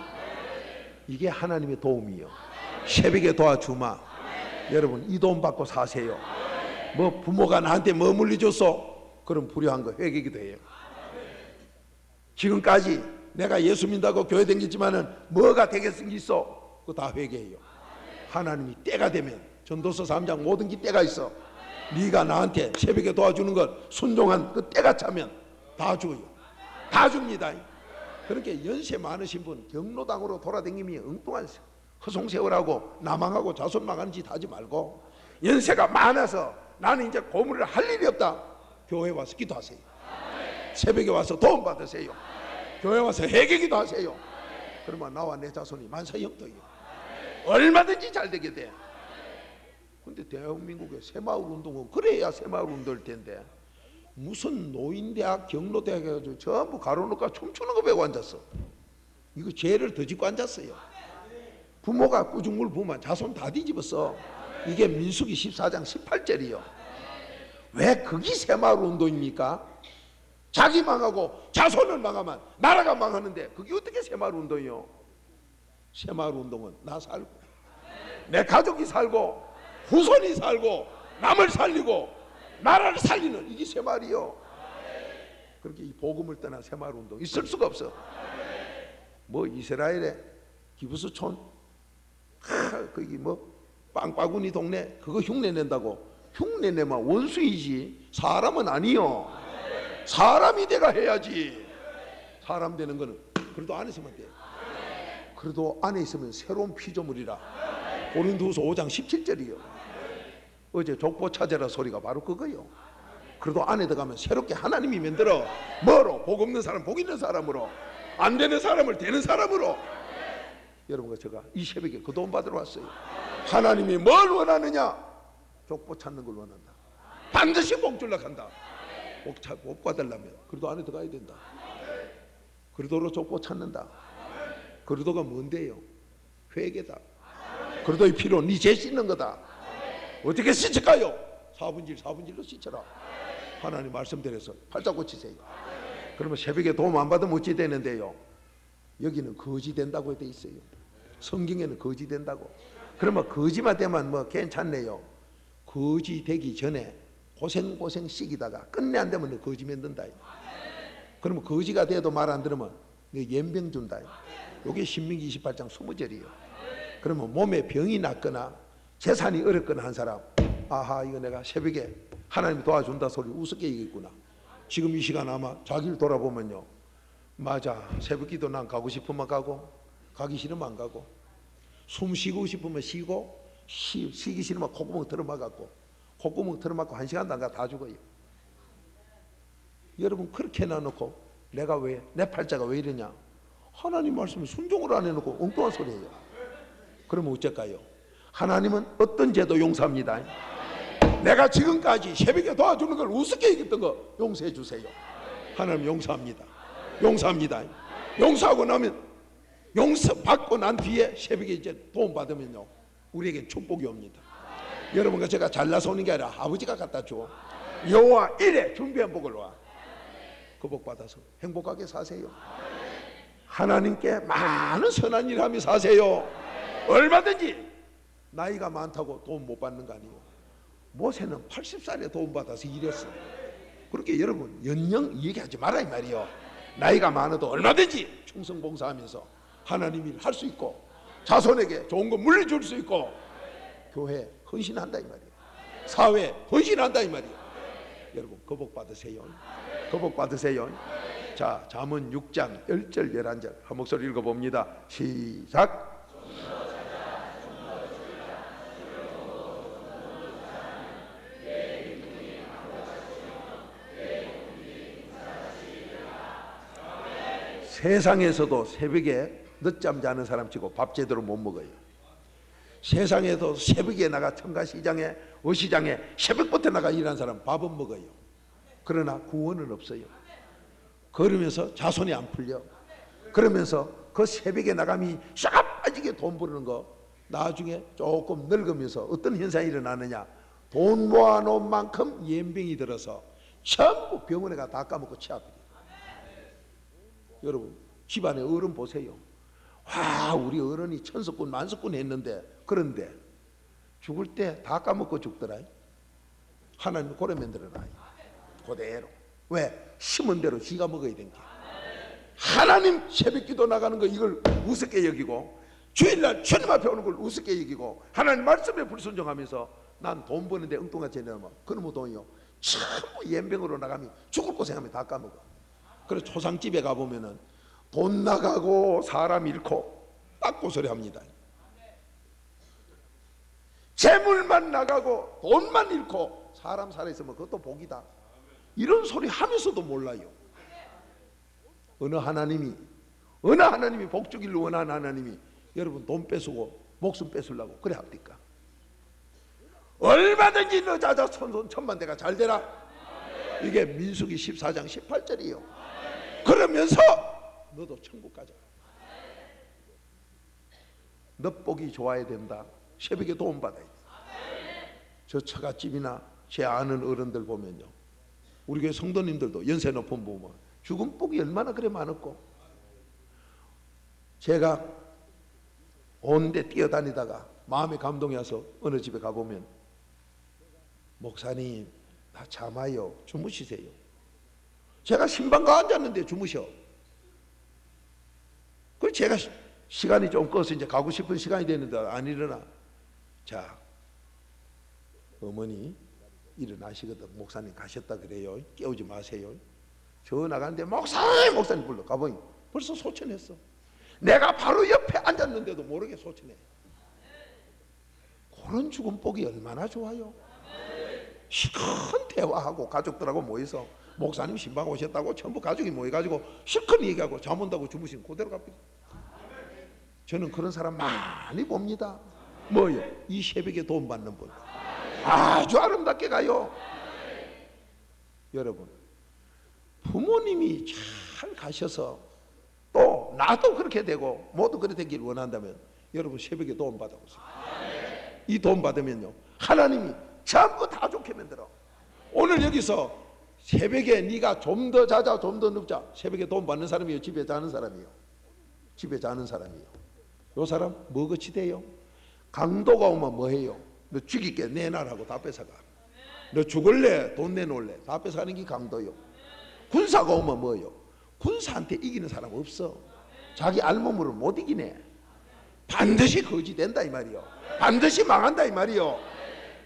이게 하나님의 도움이요. 새벽에 도와주마. 여러분 이 도움 받고 사세요. 뭐 부모가 나한테 뭐 물려줬어? 그럼 불효한 거 회개기도 해요. 지금까지 내가 예수 믿다고 교회 다녔지만은 뭐가 되겠은 게 있어? 그거 다 회개해요. 하나님이 때가 되면 전도서 3장 모든 게 때가 있어. 네가 나한테 새벽에 도와주는 걸 순종한 그 때가 차면 다 줘요. 다 줍니다. 그렇게 연세 많으신 분 경로당으로 돌아다니며 엉뚱한 허송세월하고 나망하고 자손 망하는 짓 하지 말고 연세가 많아서 나는 이제 고문을 할 일이 없다. 교회 와서 기도하세요. 새벽에 와서 도움 받으세요. 교회 와서 회개기도 하세요. 그러면 나와 내 자손이 만사형통이요. 얼마든지 잘 되게 돼. 근데 대한민국의 새마을 운동은 그래야 새마을 운동일 텐데 무슨 노인대학 경로대학 해가지고 전부 가로놓고 춤추는 거 배고 앉았어. 이거 죄를 더 짓고 앉았어요. 부모가 꾸중물 부면 자손 다 뒤집었어. 이게 민수기 14장 18절이요. 왜 그게 새마을 운동입니까? 자기 망하고 자손을 망하면 나라가 망하는데 그게 어떻게 새마을 운동이요? 새마을 운동은 나 살고 내 가족이 살고 후손이 살고 남을 살리고 나라를 살리는 이게 새마을이요. 그렇게 이 복음을 떠난 새마을 운동 있을 수가 없어. 뭐 이스라엘의 기브스촌 거기 뭐 빵바구니 동네 그거 흉내 낸다고 흉내 내면 원수이지 사람은 아니요. 사람이 내가 해야지. 사람 되는 거는 그래도 안에 있으면 돼. 그래도 안에 있으면 새로운 피조물이라. 고린도후서 5장 17절이요. 어제 족보 찾아라 소리가 바로 그거요. 그래도 안에 들어가면 새롭게 하나님이 만들어. 뭐로? 복 없는 사람 복 있는 사람으로, 안 되는 사람을 되는 사람으로. 여러분과 제가 이 새벽에 그 도움 받으러 왔어요. 하나님이 뭘 원하느냐? 족보 찾는 걸 원한다. 반드시 복 줄라 한다. 복 받으려면 그래도 안에 들어가야 된다. 그리도로 족보 찾는다. 그리도가 뭔데요? 회개다. 그리도의 피로 네 죄 씻는 거다. 어떻게 씻을까요? 4분질 4분질로 씻어라. 하나님 말씀드려서 팔자 고치세요. 그러면 새벽에 도움 안 받으면 어찌 되는데요? 여기는 거지 된다고 돼 있어요. 성경에는 거지 된다고. 그러면 거지만 되면 뭐 괜찮네요. 거지 되기 전에 고생 씩이다가 끝내 안 되면 너 거지 만든다. 그러면 거지가 돼도 말 안 들으면 너 연병 준다. 이게 신명기 28장 20절이에요. 그러면 몸에 병이 났거나 재산이 어렵거나 한 사람, 아하 이거 내가 새벽에 하나님이 도와준다 소리 우습게 얘기했구나. 지금 이 시간 아마 자기를 돌아보면요, 맞아, 새벽기도 난 가고 싶으면 가고 가기 싫으면 안 가고, 숨 쉬고 싶으면 쉬고 쉬기 싫으면 콧구멍 틀어막았고 콧구멍 틀어막고 1시간도 안 가 다 죽어요. 여러분 그렇게 해놔놓고 내가 왜 내 팔자가 왜 이러냐? 하나님 말씀을 순종을 안 해놓고 엉뚱한 소리예요. 그러면 어쩔까요? 하나님은 어떤 죄도 용서합니다. 내가 지금까지 새벽에 도와주는 걸 우습게 얘기했던 거 용서해 주세요. 하나님 용서합니다. 용서합니다. 용서하고 나면, 용서받고 난 뒤에 새벽에 이제 도움 받으면요 우리에게 축복이 옵니다. 여러분과 제가 잘나서 오는 게 아니라 아버지가 갖다 줘. 여호와 이래 준비한 복을 와. 그 복 받아서 행복하게 사세요. 하나님께 많은 선한 일 하며 사세요. 얼마든지. 나이가 많다고 도움 못 받는 거 아니에요. 모세는 80살에 도움 받아서 일했어. 그렇게 여러분 연령 얘기하지 마라 이 말이요. 나이가 많아도 얼마든지 충성 봉사하면서 하나님 일 할 수 있고 자손에게 좋은 거 물려줄 수 있고 교회 헌신한다 이 말이에요. 사회 헌신한다 이 말이에요. 여러분 그 복 받으세요. 그 복 받으세요. 자, 잠언 6장 10절 11절 한 목소리 읽어봅니다. 시작. 세상에서도 새벽에 늦잠 자는 사람 치고 밥 제대로 못 먹어요. 세상에도 새벽에 나가 청가시장에 어시장에 새벽부터 나가 일하는 사람 밥은 먹어요. 그러나 구원은 없어요. 그러면서 자손이 안 풀려. 그러면서 그 새벽에 나감이 싹 빠지게 돈 버는 거 나중에 조금 늙으면서 어떤 현상이 일어나느냐, 돈 모아놓은 만큼 연병이 들어서 전부 병원에 가 다 까먹고 치아버려. 여러분 집안에 어른 보세요. 와, 우리 어른이 천석군 만석군 했는데, 그런데 죽을 때 다 까먹고 죽더라. 하나님 고래 만들어놔요. 그대로. 왜? 심은 대로 지가 먹어야 된 게. 하나님 새벽기도 나가는 거 이걸 우습게 여기고, 주일날 주님 앞에 오는 걸 우습게 여기고, 하나님 말씀에 불순종하면서 난 돈 버는데 엉뚱하지 않으면 그놈의 돈이요 전부 연병으로 나가면 죽을 고생하면 다 까먹어. 그래서 초상집에 가보면은 돈 나가고 사람 잃고 딱 그 소리 합니다. 재물만 나가고 돈만 잃고 사람 살아있으면 그것도 복이다, 이런 소리 하면서도 몰라요. 어느 하나님이 복 주기를 원하는 하나님이 여러분 돈 뺏으고 목숨 뺏으려고 그래 합니까? 얼마든지 너 자자 손손 천만대가 잘 되라. 이게 민수기 14장 18절이에요. 그러면서 너도 천국 가자. 너 복이 좋아야 된다. 새벽에 도움 받아야 돼. 저 처갓집이나 제 아는 어른들 보면요, 우리 교회 성도님들도 연세 높은 보면 죽은 복이 얼마나 그래 많았고, 제가 온데 뛰어다니다가 마음에 감동이 와서 어느 집에 가보면 목사님 나 잠아요, 주무시세요. 제가 신방가 앉았는데 주무셔. 그래서 제가 시간이 좀 꺼서 이제 가고 싶은 시간이 됐는데 안 일어나. 자, 어머니 일어나시거든. 목사님 가셨다 그래요. 깨우지 마세요. 저 나가는데 목사님 불러. 가보니 벌써 소천했어. 내가 바로 옆에 앉았는데도 모르게 소천해. 그런 죽은 복이 얼마나 좋아요. 시큰 대화하고 가족들하고 모여서 목사님 신방 오셨다고 전부 가족이 모여가지고 시큰 얘기하고 잠 온다고 주무시면 그대로 갑니다. 저는 그런 사람 많이 봅니다. 뭐요? 이 새벽에 도움 받는 분 아주 아름답게 가요. 여러분 부모님이 잘 가셔서 또 나도 그렇게 되고 모두 그렇게 되길 원한다면 여러분 새벽에 도움 받아보세요. 이 도움 받으면요 하나님이 전부 다 좋게 만들어. 오늘 여기서 새벽에 네가 좀 더 자자 좀 더 눕자. 새벽에 도움 받는 사람이에요, 집에 자는 사람이에요? 집에 자는 사람이에요. 요 사람 뭐같이 돼요? 강도가 오면 뭐해요? 너 죽일게 내놔라고 다 뺏어가. 너 죽을래 돈 내놓을래 다 뺏어가는 게 강도요. 군사가 오면 뭐요? 군사한테 이기는 사람 없어. 자기 알몸으로 못 이기네. 반드시 거지 된다 이 말이요. 반드시 망한다 이 말이요.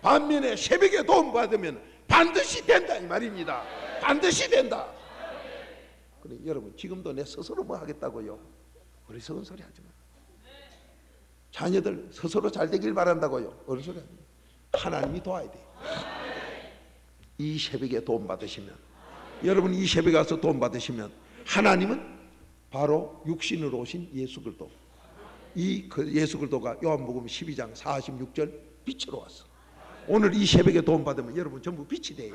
반면에 새벽에 도움 받으면 반드시 된다 이 말입니다. 반드시 된다. 그래 여러분 지금도 내 스스로 뭐 하겠다고요? 어리석은 소리 하지 마. 자녀들 스스로 잘 되길 바란다고요? 어리석은 소리 하지 마. 하나님이 도와야 돼. 이 새벽에 도움 받으시면, 여러분 이 새벽에 가서 도움 받으시면 하나님은 바로 육신으로 오신 예수 그리스도, 이 예수 그리스도가 요한복음 12장 46절 빛으로 왔어. 오늘 이 새벽에 도움 받으면 여러분 전부 빛이 돼요.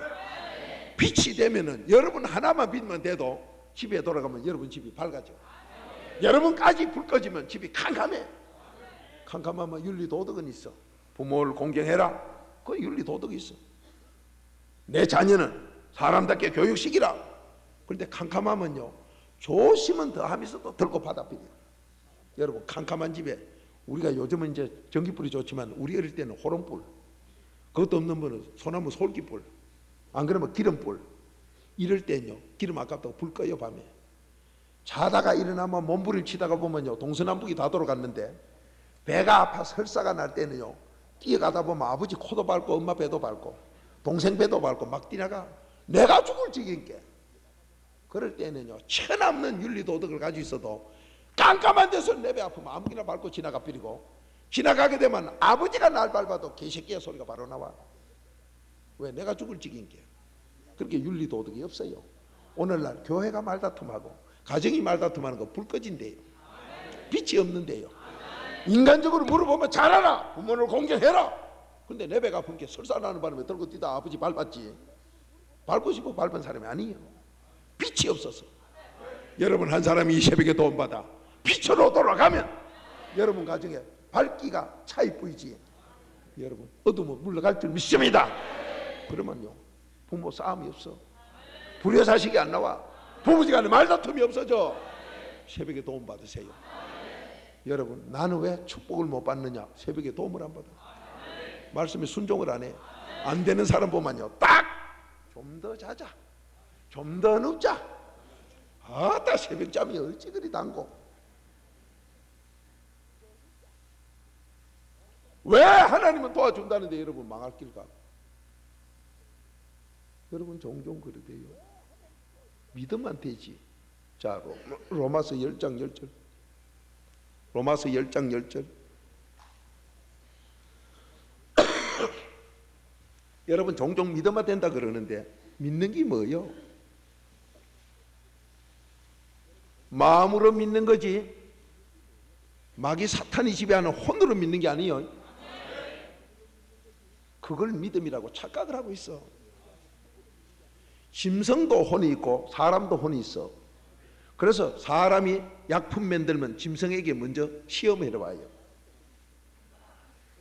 빛이 되면은 여러분 하나만 빛만 돼도 집에 돌아가면 여러분 집이 밝아져. 여러분까지 불 꺼지면 집이 캄캄해. 캄캄하면 윤리도덕은 있어. 부모를 공경해라, 그 윤리도덕이 있어. 내 자녀는 사람답게 교육시키라. 그런데 캄캄하면요 조심은 더 하면서 또 들고 받아들여. 여러분 캄캄한 집에, 우리가 요즘은 이제 전기불이 좋지만 우리 어릴 때는 호롱불, 그것도 없는 분은 소나무 솔기불, 안 그러면 기름불. 이럴 때는요 기름 아깝다고 불 꺼요. 밤에 자다가 일어나면 몸부림치다가 보면요 동서남북이 다 돌아갔는데 배가 아파 설사가 날 때는요 뛰어가다 보면 아버지 코도 밟고 엄마 배도 밟고 동생 배도 밟고 막 뛰나가. 내가 죽을 지경께. 그럴 때는요 천없는 윤리도덕을 가지고 있어도 깜깜한 데서 내 배 아프면 아무기나 밟고 지나가 버리고, 지나가게 되면 아버지가 날 밟아도 개새끼야 소리가 바로 나와. 왜? 내가 죽을 지경께. 그렇게 윤리도덕이 없어요. 오늘날 교회가 말다툼하고 가정이 말다툼하는 거 불 꺼진대요. 빛이 없는데요. 인간적으로 물어보면 잘하라. 부모를 공경해라. 근데 내 배가 아픈 게 설사나는 바람에 들고 뛰다 아버지 밟았지. 밟고 싶어 밟은 사람이 아니에요. 빛이 없어서. 여러분 한 사람이 이 새벽에 도움받아 빛으로 돌아가면 여러분 가정에 밝기가 차이 보이지. 여러분 어둠은 물러갈 줄 믿습니다. 그러면요 부모 싸움이 없어. 불효사식이 안 나와. 부부지간에 말다툼이 없어져. 새벽에 도움 받으세요. 여러분 나는 왜 축복을 못 받느냐? 새벽에 도움을 안 받아. 말씀에 순종을 안 해. 안 되는 사람 보면요 딱 좀 더 자자, 좀 더 눕자. 아따 새벽잠이 어찌 그리 단고. 왜 하나님은 도와준다는데 여러분 망할 길가? 여러분 종종 그래 돼요. 믿으면 되지. 자 로마서 10장 10절. 로마서 10장 10절. 여러분 종종 믿으면 된다 그러는데 믿는 게 뭐예요? 마음으로 믿는 거지. 마귀 사탄이 지배하는 혼으로 믿는 게 아니에요. 그걸 믿음이라고 착각을 하고 있어. 짐승도 혼이 있고 사람도 혼이 있어. 그래서 사람이 약품 만들면 짐승에게 먼저 시험을 해봐요.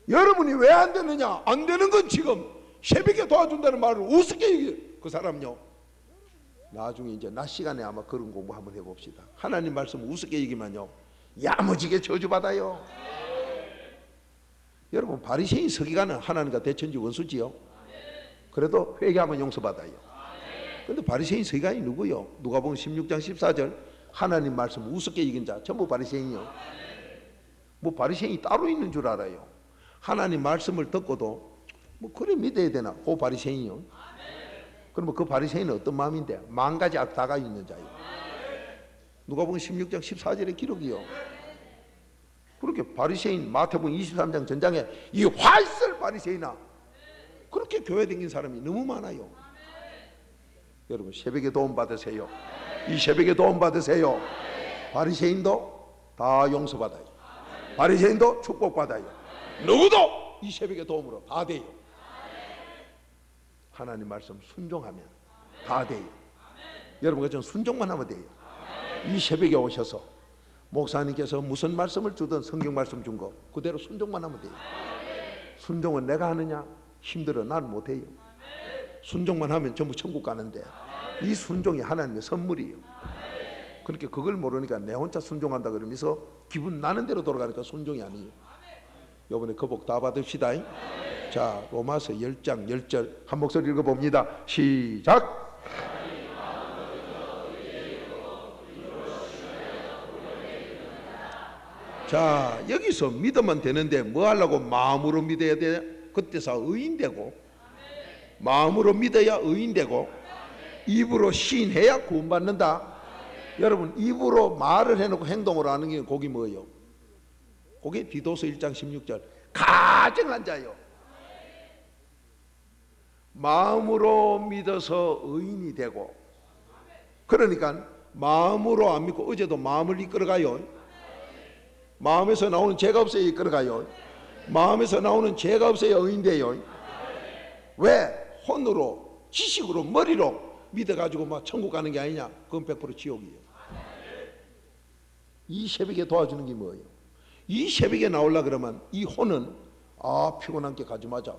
여러분이 왜 안 되느냐? 안 되는 건 지금 새벽에 도와준다는 말을 우습게 얘기해. 그 사람요 나중에 이제 낮 시간에 아마 그런 공부 한번 해봅시다. 하나님 말씀 우습게 얘기만요 야무지게 저주받아요. 여러분 바리새인 서기관은 하나님과 대천지 원수지요. 그래도 회개하면 용서받아요. 근데 바리새인 서기관이 누구요? 누가복음 16장 14절 하나님 말씀 우습게 이긴 자 전부 바리새인이요. 뭐 바리새인이 따로 있는 줄 알아요. 하나님 말씀을 듣고도 뭐 그래 믿어야 되나? 그 바리새인이요. 그러면 그 바리새인은 어떤 마음인데? 만가지 악 다가 있는 자요. 누가복음 16장 14절의 기록이요. 그렇게 바리새인 마태복음 23장 전장에 이 활설 바리새인아 그렇게 교회 다닌 사람이 너무 많아요. 여러분 새벽에 도움 받으세요. 이 새벽에 도움 받으세요. 바리새인도 다 용서받아요. 바리새인도 축복받아요. 누구도 이 새벽에 도움으로 다 돼요. 하나님 말씀 순종하면 다 돼요. 여러분 전 순종만 하면 돼요. 이 새벽에 오셔서 목사님께서 무슨 말씀을 주든 성경 말씀 준 거 그대로 순종만 하면 돼요. 순종은 내가 하느냐? 힘들어 난 못해요. 순종만 하면 전부 천국 가는데 이 순종이 하나님의 선물이에요. 그렇게 그걸 모르니까 내 혼자 순종한다 그러면서 기분 나는 대로 돌아가니까 순종이 아니에요. 이번에 그 복 다 받읍시다. 자 로마서 10장 10절 한 목소리 읽어봅니다. 시작. 자 여기서 믿으면 되는데 뭐 하려고 마음으로 믿어야 돼? 그때서 의인되고 마음으로 믿어야 의인되고 입으로 시인해야 구원받는다. 여러분 입으로 말을 해놓고 행동을 하는 게 그게 뭐예요? 그게 디도서 1장 16절 가증한 자요. 마음으로 믿어서 의인이 되고 그러니까 마음으로 안 믿고 어제도 마음을 이끌어가요. 마음에서 나오는 죄가 없어야 이끌어가요. 마음에서 나오는 죄가 없어야 의인돼요. 왜? 혼으로 지식으로 머리로 믿어가지고 막 천국 가는 게 아니냐? 그건 100% 지옥이에요. 이 새벽에 도와주는 게 뭐예요? 이 새벽에 나오려 그러면 이 혼은 아 피곤한 게 가지 마자.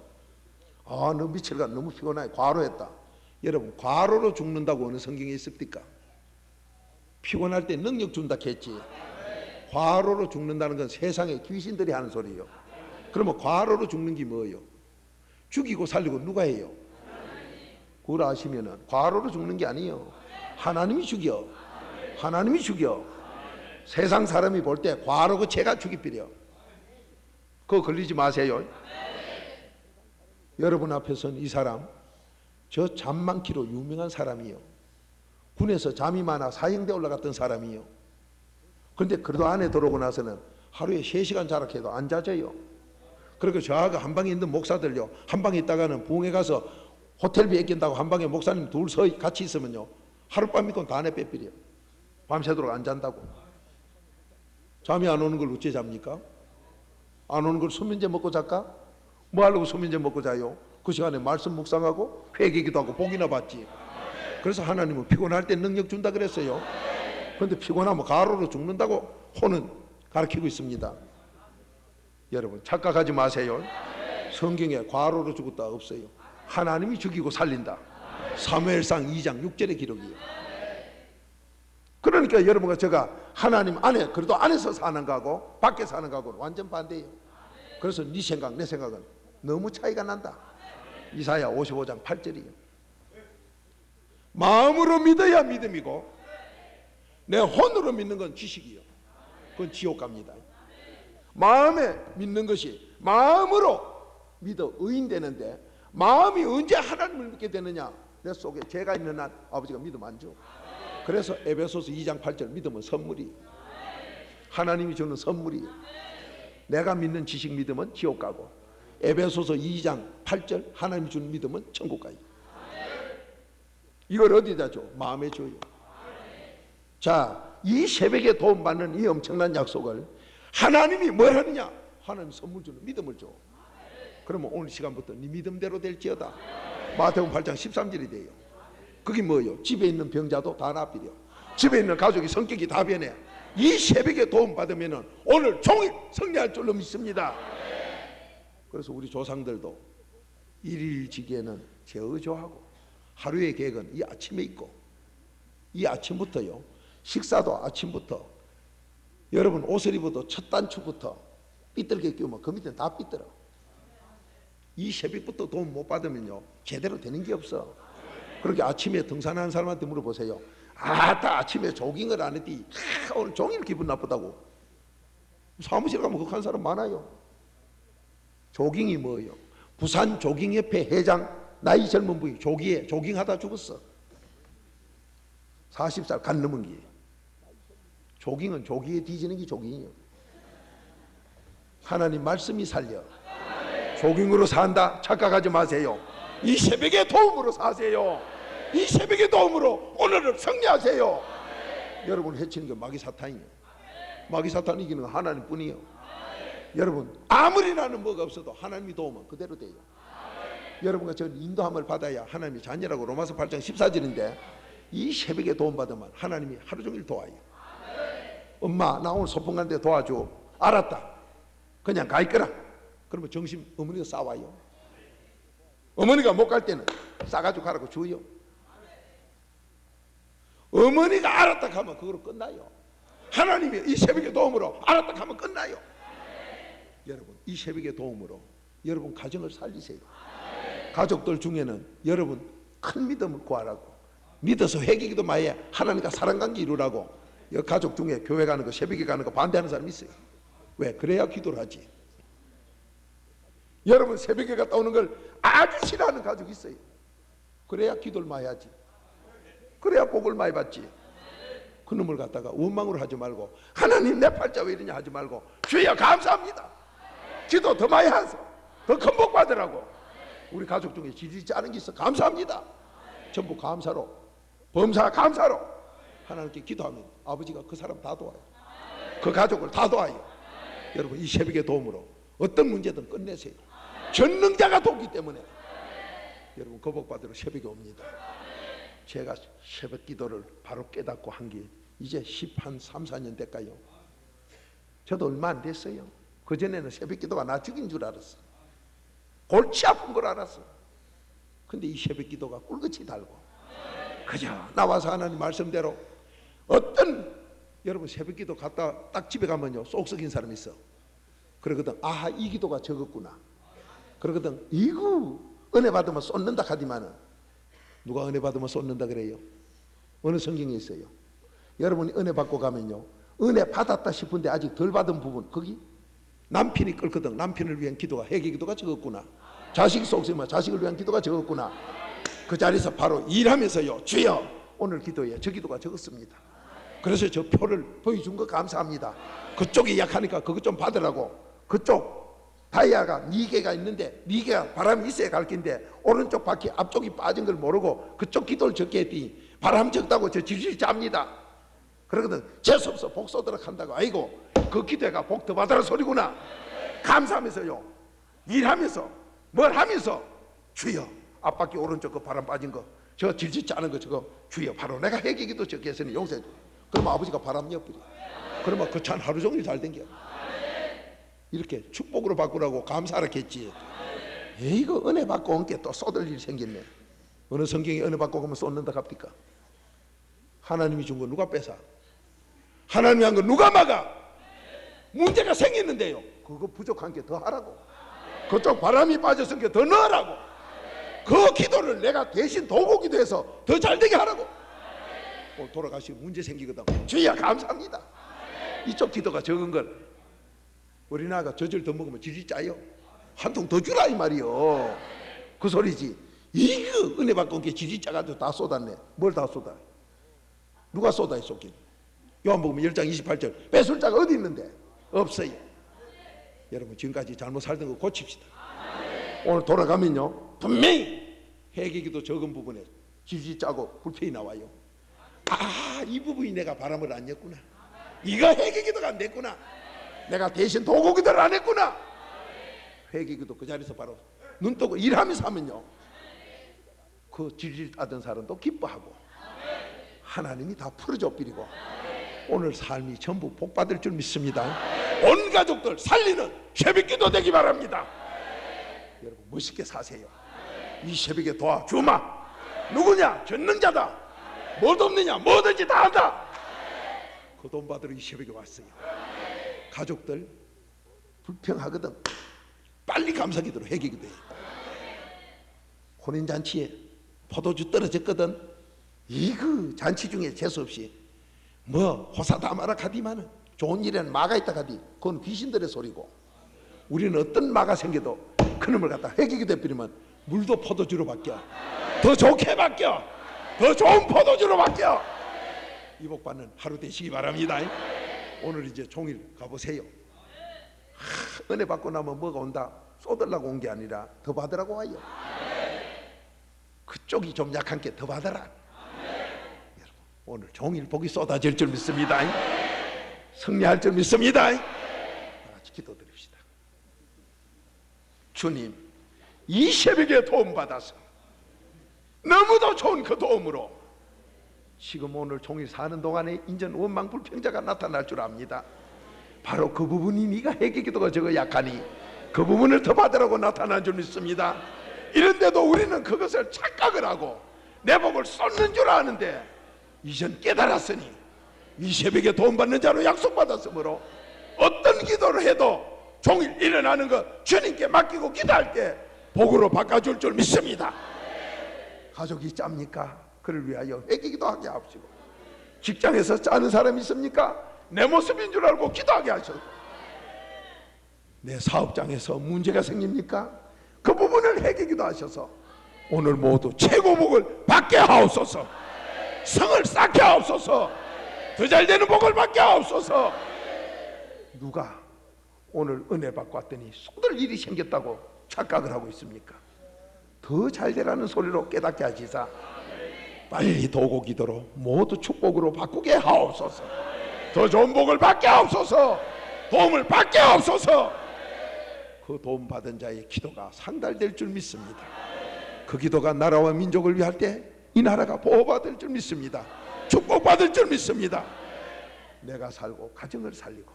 아 너 미칠까 너무 피곤해 과로했다. 여러분 과로로 죽는다고 어느 성경에 있습니까? 피곤할 때 능력 준다 했지. 과로로 죽는다는 건 세상에 귀신들이 하는 소리예요. 그러면 과로로 죽는 게 뭐예요? 죽이고 살리고 누가 해요? 그걸 아시면은 과로로 죽는 게 아니에요. 하나님이 죽여. 하나님이 죽여. 세상 사람이 볼 때 과로고 죄가 죽이필이요. 그거 걸리지 마세요. 여러분 앞에서는 이 사람 저 잠 많기로 유명한 사람이요. 군에서 잠이 많아 사형대 올라갔던 사람이요. 그런데 그래도 안에 들어오고 나서는 하루에 3시간 자락해도 안 자져요. 그러니까 저하고 한방에 있는 목사들요 한방에 있다가는 부흥회 가서 호텔비 아낀다고 한방에 목사님 둘 서 같이 있으면요 하룻밤 있고 다 내 빼버려. 밤새도록 안 잔다고. 잠이 안 오는 걸 어째 잡니까? 안 오는 걸 수면제 먹고 잘까? 뭐 하려고 수면제 먹고 자요? 그 시간에 말씀 묵상하고 회개기도 하고 복이나 받지. 그래서 하나님은 피곤할 때 능력 준다 그랬어요. 그런데 피곤하면 가로로 죽는다고 혼은 가르치고 있습니다. 여러분 착각하지 마세요. 성경에 과로로 죽었다 없어요. 하나님이 죽이고 살린다. 사무엘상 2장 6절의 기록이에요. 그러니까 여러분과 제가 하나님 안에, 그래도 안에서 사는 거하고 밖에 사는 거하고는 완전 반대예요. 그래서 네 생각 내 생각은 너무 차이가 난다. 이사야 55장 8절이에요. 마음으로 믿어야 믿음이고 내 혼으로 믿는 건 지식이요. 그건 지옥 갑니다. 마음에 믿는 것이 마음으로 믿어 의인 되는데, 마음이 언제 하나님을 믿게 되느냐? 내 속에 죄가 있는 한 아버지가 믿음 안 줘. 그래서 에베소서 2장 8절 믿음은 선물이, 하나님이 주는 선물이. 내가 믿는 지식 믿음은 지옥 가고, 에베소서 2장 8절 하나님이 주는 믿음은 천국 가요. 이걸 어디다 줘? 마음에 줘요. 자, 이 새벽에 도움받는 이 엄청난 약속을 하나님이 뭘 하느냐? 하나님 선물 주는 믿음을 줘. 그러면 오늘 시간부터 네 믿음대로 될지어다. 마태복음 8장 13절이 돼요. 그게 뭐예요? 집에 있는 병자도 다 낫비려. 집에 있는 가족이 성격이 다 변해. 이 새벽에 도움받으면 오늘 종일 승리할 줄로 믿습니다. 그래서 우리 조상들도 일일지기에는 제어조하고 하루의 계획은 이 아침에 있고, 이 아침부터요, 식사도 아침부터, 여러분 옷을 입어도 첫 단추부터 삐뚤게 끼우면 그 밑에는 다 삐뚤어. 이 새벽부터 도움 못 받으면요 제대로 되는 게 없어. 그렇게 아침에 등산하는 사람한테 물어보세요. 아따 아침에 조깅을 안 했더니 오늘 종일 기분 나쁘다고. 사무실 가면 그렇게 하는 사람 많아요. 조깅이 뭐예요? 부산 조깅협회 회장 나이 젊은 분이 조깅하다 죽었어. 40살 간 넘은 게. 조깅은 조기에 뒤지는 게 조깅이에요. 하나님 말씀이 살려. 조깅으로 산다 착각하지 마세요. 이 새벽의 도움으로 사세요. 이 새벽의 도움으로 오늘을 승리하세요. 여러분 해치는 게 마귀 사탄이에요. 마귀 사탄 이기는 건 하나님뿐이에요. 여러분 아무리 나는 뭐가 없어도 하나님이 도우면 그대로 돼요. 여러분과 저는 인도함을 받아야 하나님이 자녀라고 로마서 8장 14절인데, 이 새벽에 도움받으면 하나님이 하루 종일 도와요. 엄마 나 오늘 소풍 가는데 도와줘. 알았다. 그냥 가 있거라. 그러면 정신 어머니가 싸와요. 어머니가 못 갈 때는 싸가지고 가라고 줘요. 어머니가 알았다 하면 그거로 끝나요. 하나님이 이 새벽의 도움으로 알았다 하면 끝나요. 여러분 이 새벽의 도움으로 여러분 가정을 살리세요. 가족들 중에는 여러분 큰 믿음을 구하라고, 믿어서 회개기도 마에 하나님과 사랑관계 이루라고, 가족 중에 교회 가는 거 새벽에 가는 거 반대하는 사람이 있어요. 왜? 그래야 기도를 하지. 여러분 새벽에 갔다 오는 걸 아주 싫어하는 가족이 있어요. 그래야 기도를 많이 하지. 그래야 복을 많이 받지. 그놈을 갖다가 원망으로 하지 말고, 하나님 내 팔자 왜 이러냐 하지 말고, 주여 감사합니다. 기도 더 많이 하소. 더 큰 복 받으라고. 우리 가족 중에 지지지 않은 게 있어. 감사합니다. 전부 감사로, 범사 감사로 하나님께 기도하면 아버지가 그 사람 다 도와요. 그 가족을 다 도와요. 여러분 이 새벽의 도움으로 어떤 문제든 끝내세요. 전능자가 돕기 때문에 여러분 그 복 받으러 새벽에 옵니다. 제가 새벽 기도를 바로 깨닫고 한 게 이제 3, 4년 될까요? 저도 얼마 안 됐어요. 그전에는 새벽 기도가 나 죽인 줄 알았어. 골치 아픈 걸 알았어. 근데 이 새벽 기도가 꿀같이 달고, 그저 나와서 하나님 말씀대로, 어떤 여러분 새벽 기도 갔다 딱 집에 가면요 쏙 썩인 사람이 있어. 그러거든 아하 이 기도가 적었구나. 그러거든 이거 은혜 받으면 쏟는다 하지만은 누가 은혜 받으면 쏟는다 그래요? 어느 성경에 있어요? 여러분이 은혜 받고 가면요 은혜 받았다 싶은데 아직 덜 받은 부분, 거기 남편이 끓거든. 남편을 위한 기도가, 회개 기도가 적었구나. 자식이 속쓰면 자식을 위한 기도가 적었구나. 그 자리에서 바로 일하면서요 주여 오늘 기도에 저 기도가 적었습니다. 그래서 저 표를 보여준 거 감사합니다. 그쪽이 약하니까 그것 좀 받으라고. 그쪽 다이아가 4개가 있는데 4개가 바람이 있어야 갈 긴데 오른쪽 바퀴 앞쪽이 빠진 걸 모르고 그쪽 기도를 적게 했더니 바람 적다고 저 질질 짭니다. 그러거든 재수없어 복 쏘도록 한다고. 아이고 그 기도가 복 더 받으라 소리구나. 감사하면서요, 일하면서 뭘 하면서 주여 앞바퀴 오른쪽 그 바람 빠진 거, 저 질질 짜는 거, 저거 주여 바로 내가 해기기도 저께서는 용서해 줘. 그러면 아버지가 바람 엿버려. 그러면 그 찬 하루 종일 잘 댕겨. 이렇게 축복으로 바꾸라고 감사하라 했지. 이거 은혜 받고 온 게 또 쏟을 일이 생겼네. 어느 성경에 은혜 받고 가면 쏟는다 갑니까? 하나님이 준 거 누가 뺏어? 하나님이 한 거 누가 막아? 문제가 생겼는데요, 그거 부족한 게 더 하라고. 그쪽 바람이 빠졌으니까 더 넣으라고. 그 기도를 내가 대신 도구 기도해서 더 잘되게 하라고. 돌아가시고 문제 생기거든. 주여 감사합니다. 이쪽 기도가 적은 걸 어린아이가 젖을 더 먹으면 질질 짜요. 한 통 더 주라 이 말이요. 그 소리지. 이거 은혜 받고 온 게 질질 짜가지고 다 쏟았네. 뭘 다 쏟아? 누가 쏟아 쏟긴? 요한복음 10장 28절 배술자가 어디 있는데? 없어요. 여러분 지금까지 잘못 살던 거 고칩시다. 오늘 돌아가면요 분명히 회개기도 적은 부분에 질질 짜고 불편이 나와요. 아, 이 부분이 내가 바람을 안 냈구나. 이거 회개기도가 안 됐구나. 내가 대신 도구기도를 안 했구나. 회개기도 그 자리에서 바로 눈 뜨고 일하면서 하면요, 그 질질 따던 사람도 기뻐하고 하나님이 다 풀어줘 버리고 오늘 삶이 전부 복받을 줄 믿습니다. 온 가족들 살리는 새벽기도 되기 바랍니다. 여러분 멋있게 사세요. 이 새벽에 도와주마. 누구냐? 전능자다. 뭘 돕느냐? 뭐든지 다 한다. 그 돈 받으러 이 새벽에 왔어요. 가족들 불평하거든. 빨리 감사기도로 회개기도 해. 혼인잔치에 포도주 떨어졌거든. 이거 잔치 중에 재수없이 뭐 호사다마라 가디만은 좋은 일에는 마가 있다 가디, 그건 귀신들의 소리고, 우리는 어떤 마가 생겨도 그놈을 갖다 회개기도 해버리면 물도 포도주로 바뀌어. 더 좋게 바뀌어. 더 좋은 포도주로 바뀌어. 이 복 받는 하루 되시기 바랍니다. 오늘 이제 종일 가보세요. 은혜 받고 나면 뭐가 온다? 쏟으려고 온 게 아니라 더 받으라고 와요. 그쪽이 좀 약한 게 더 받아라. 여러분 오늘 종일 복이 쏟아질 줄 믿습니다. 승리할 줄 믿습니다. 다 같이 기도드립시다. 주님, 이 새벽에 도움 받아서 너무도 좋은 그 도움으로 지금 오늘 종일 사는 동안에 인전 원망 불평자가 나타날 줄 압니다. 바로 그 부분이 네가 회개기도가 저거 약하니 그 부분을 더 받으라고 나타난 줄 믿습니다. 이런데도 우리는 그것을 착각을 하고 내 복을 쏟는 줄 아는데, 이젠 깨달았으니 이 새벽에 도움받는 자로 약속받았으므로 어떤 기도를 해도 종일 일어나는 것 주님께 맡기고 기도할 때 복으로 바꿔줄 줄 믿습니다. 가족이 짭니까? 그를 위하여 회개기도 하게 하시고, 직장에서 짜는 사람이 있습니까? 내 모습인 줄 알고 기도하게 하셔도, 내 사업장에서 문제가 생깁니까? 그 부분을 회개기도 하셔서 오늘 모두 최고 복을 받게 하옵소서. 성을 쌓게 하옵소서. 더 잘되는 복을 받게 하옵소서. 누가 오늘 은혜 받고 왔더니 쏟을 일이 생겼다고 착각을 하고 있습니까? 더 잘되라는 소리로 깨닫게 하시사 빨리 도구 기도로 모두 축복으로 바꾸게 하옵소서. 더 좋은 복을 받게 하옵소서. 도움을 받게 하옵소서. 그 도움 받은 자의 기도가 상달될 줄 믿습니다. 그 기도가 나라와 민족을 위할 때 이 나라가 보호받을 줄 믿습니다. 축복받을 줄 믿습니다. 내가 살고 가정을 살리고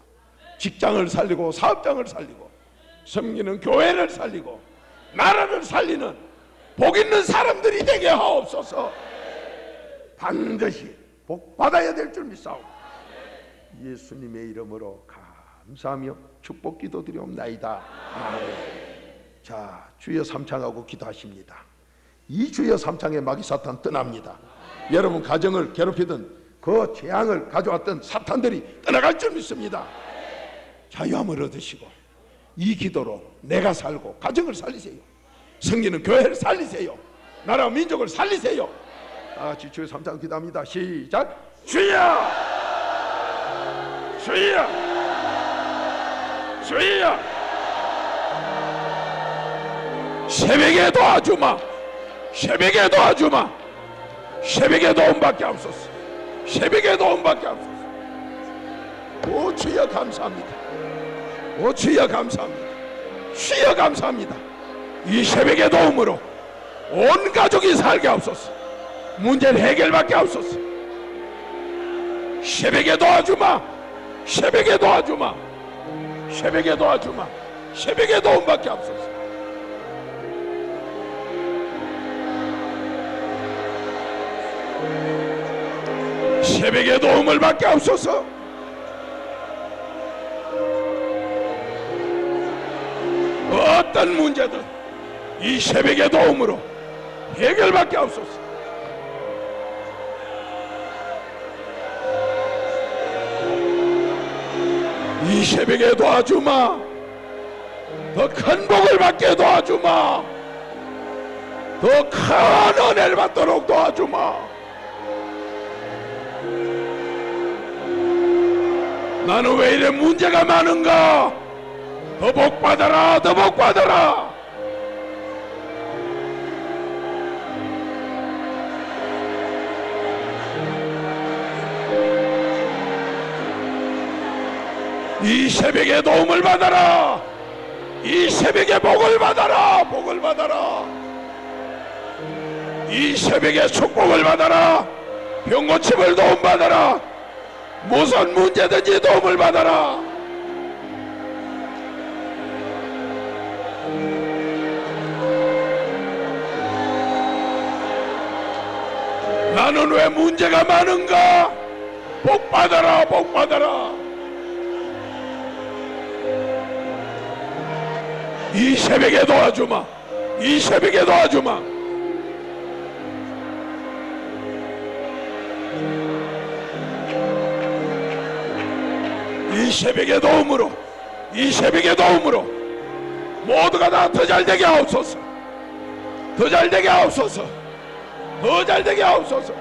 직장을 살리고 사업장을 살리고 섬기는 교회를 살리고 나라를 살리는 복 있는 사람들이 되게 하옵소서. 반드시 복 받아야 될 줄 믿사옵니다. 예수님의 이름으로 감사하며 축복 기도드리옵나이다. 아멘. 자, 주여 삼창하고 기도하십니다. 이 주여 삼창의 마귀 사탄 떠납니다. 여러분 가정을 괴롭히던 그 재앙을 가져왔던 사탄들이 떠나갈 줄 믿습니다. 자유함을 얻으시고 이 기도로 내가 살고 가정을 살리세요. 성기는 교회를 살리세요. 나라와 민족을 살리세요. 다 같이 주여 삼창 기도합니다. 시작. 주여, 주여, 주여, 새벽에 도와주마. 새벽에 도와주마. 새벽에 도움받게 하옵소서. 새벽에 도움받게 하옵소서. 오 주여 감사합니다. 오 주여 감사합니다. 주여 감사합니다. 이 새벽의 도움으로 온 가족이 살게 하옵소서. 문제는 해결받게 하옵소서. 새벽에 도와주마. 새벽에 도와주마. 새벽에 도와주마. 새벽에 도움받게 하옵소서. 새벽에 도움을 받게 하옵소서. 어떤 문제든 이 새벽의 도움으로 해결받게 하옵소서. 이 새벽에 도와주마. 더 큰 복을 받게 도와주마. 더 큰 은혜를 받도록 도와주마. 나는 왜 이래 문제가 많은가? 더 복 받아라. 더 복 받아라. 이 새벽에 도움을 받아라. 이 새벽에 복을 받아라. 복을 받아라. 이 새벽에 축복을 받아라. 병고침을 도움 받아라. 무슨 문제든지 도움을 받아라. 나는 왜 문제가 많은가? 복 받아라. 복 받아라. 이 새벽에 도와주마. 이 새벽에 도와주마. 이 새벽의 도움으로, 이 새벽의 도움으로 모두가 다 더 잘되게 하옵소서. 더 잘되게 하옵소서. 더 잘되게 하옵소서.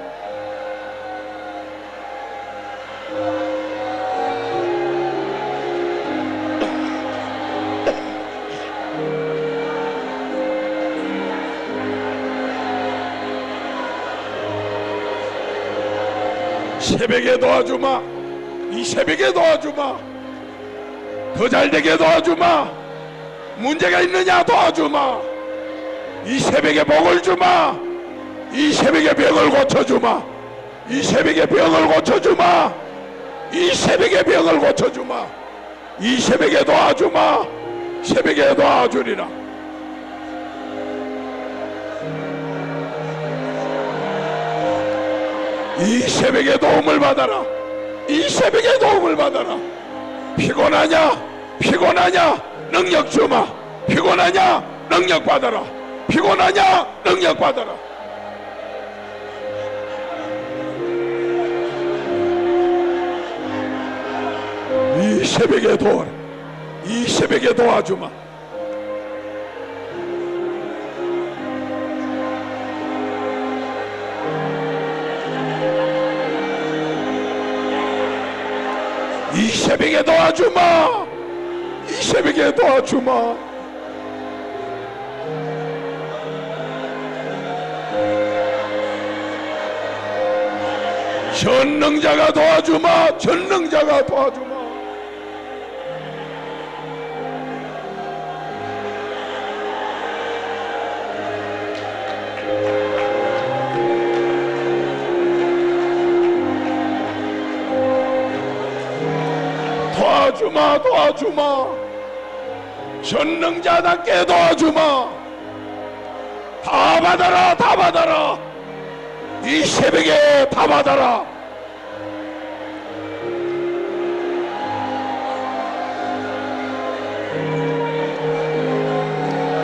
새벽에 도와주마. 이 새벽에 도와주마. 더 잘되게 도와주마. 문제가 있느냐 도와주마. 이 새벽에 복을 주마. 이 새벽에 병을 고쳐주마. 이 새벽에 병을 고쳐주마. 이 새벽에 병을 고쳐주마. 이 새벽에 도와주마. 새벽에 도와주리라. 이 새벽에 도움을 받아라. 이 새벽에 도움을 받아라. 피곤하냐? 피곤하냐? 능력 주마. 피곤하냐? 능력 받아라. 피곤하냐? 능력 받아라. 이 새벽에 도와라. 이 새벽에 도와주마. 이 새벽에 도와주마. 이 새벽에 도와주마. 전능자가 도와주마. 전능자가 도와주마. 도와주마. 도와주마. 전능자답게 도와주마. 다 받아라. 다 받아라. 이 새벽에 다 받아라.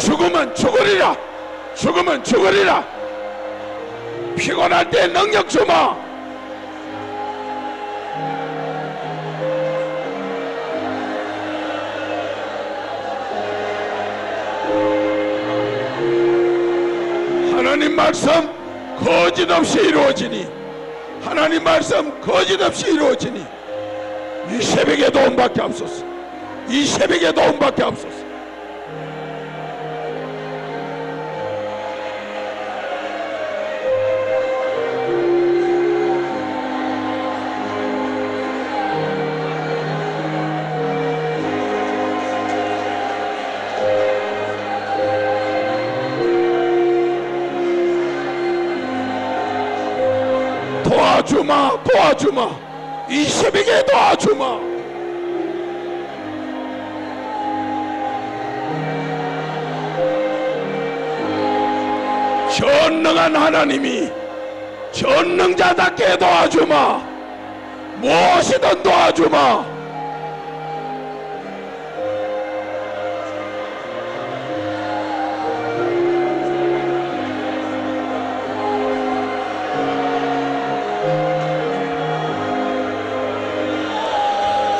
죽으면 죽으리라. 죽으면 죽으리라. 피곤할 때 능력 주마. 하나님 말씀 거짓없이 이루어지니. 하나님 말씀 거짓없이 이루어지니. 이 새벽에 도움받게 하옵소서. 이 새벽에 도움받게 하옵소서. 도와주마, 도와주마. 이 새벽에 도와주마. 전능한 하나님이 전능자답게 도와주마. 무엇이든 도와주마.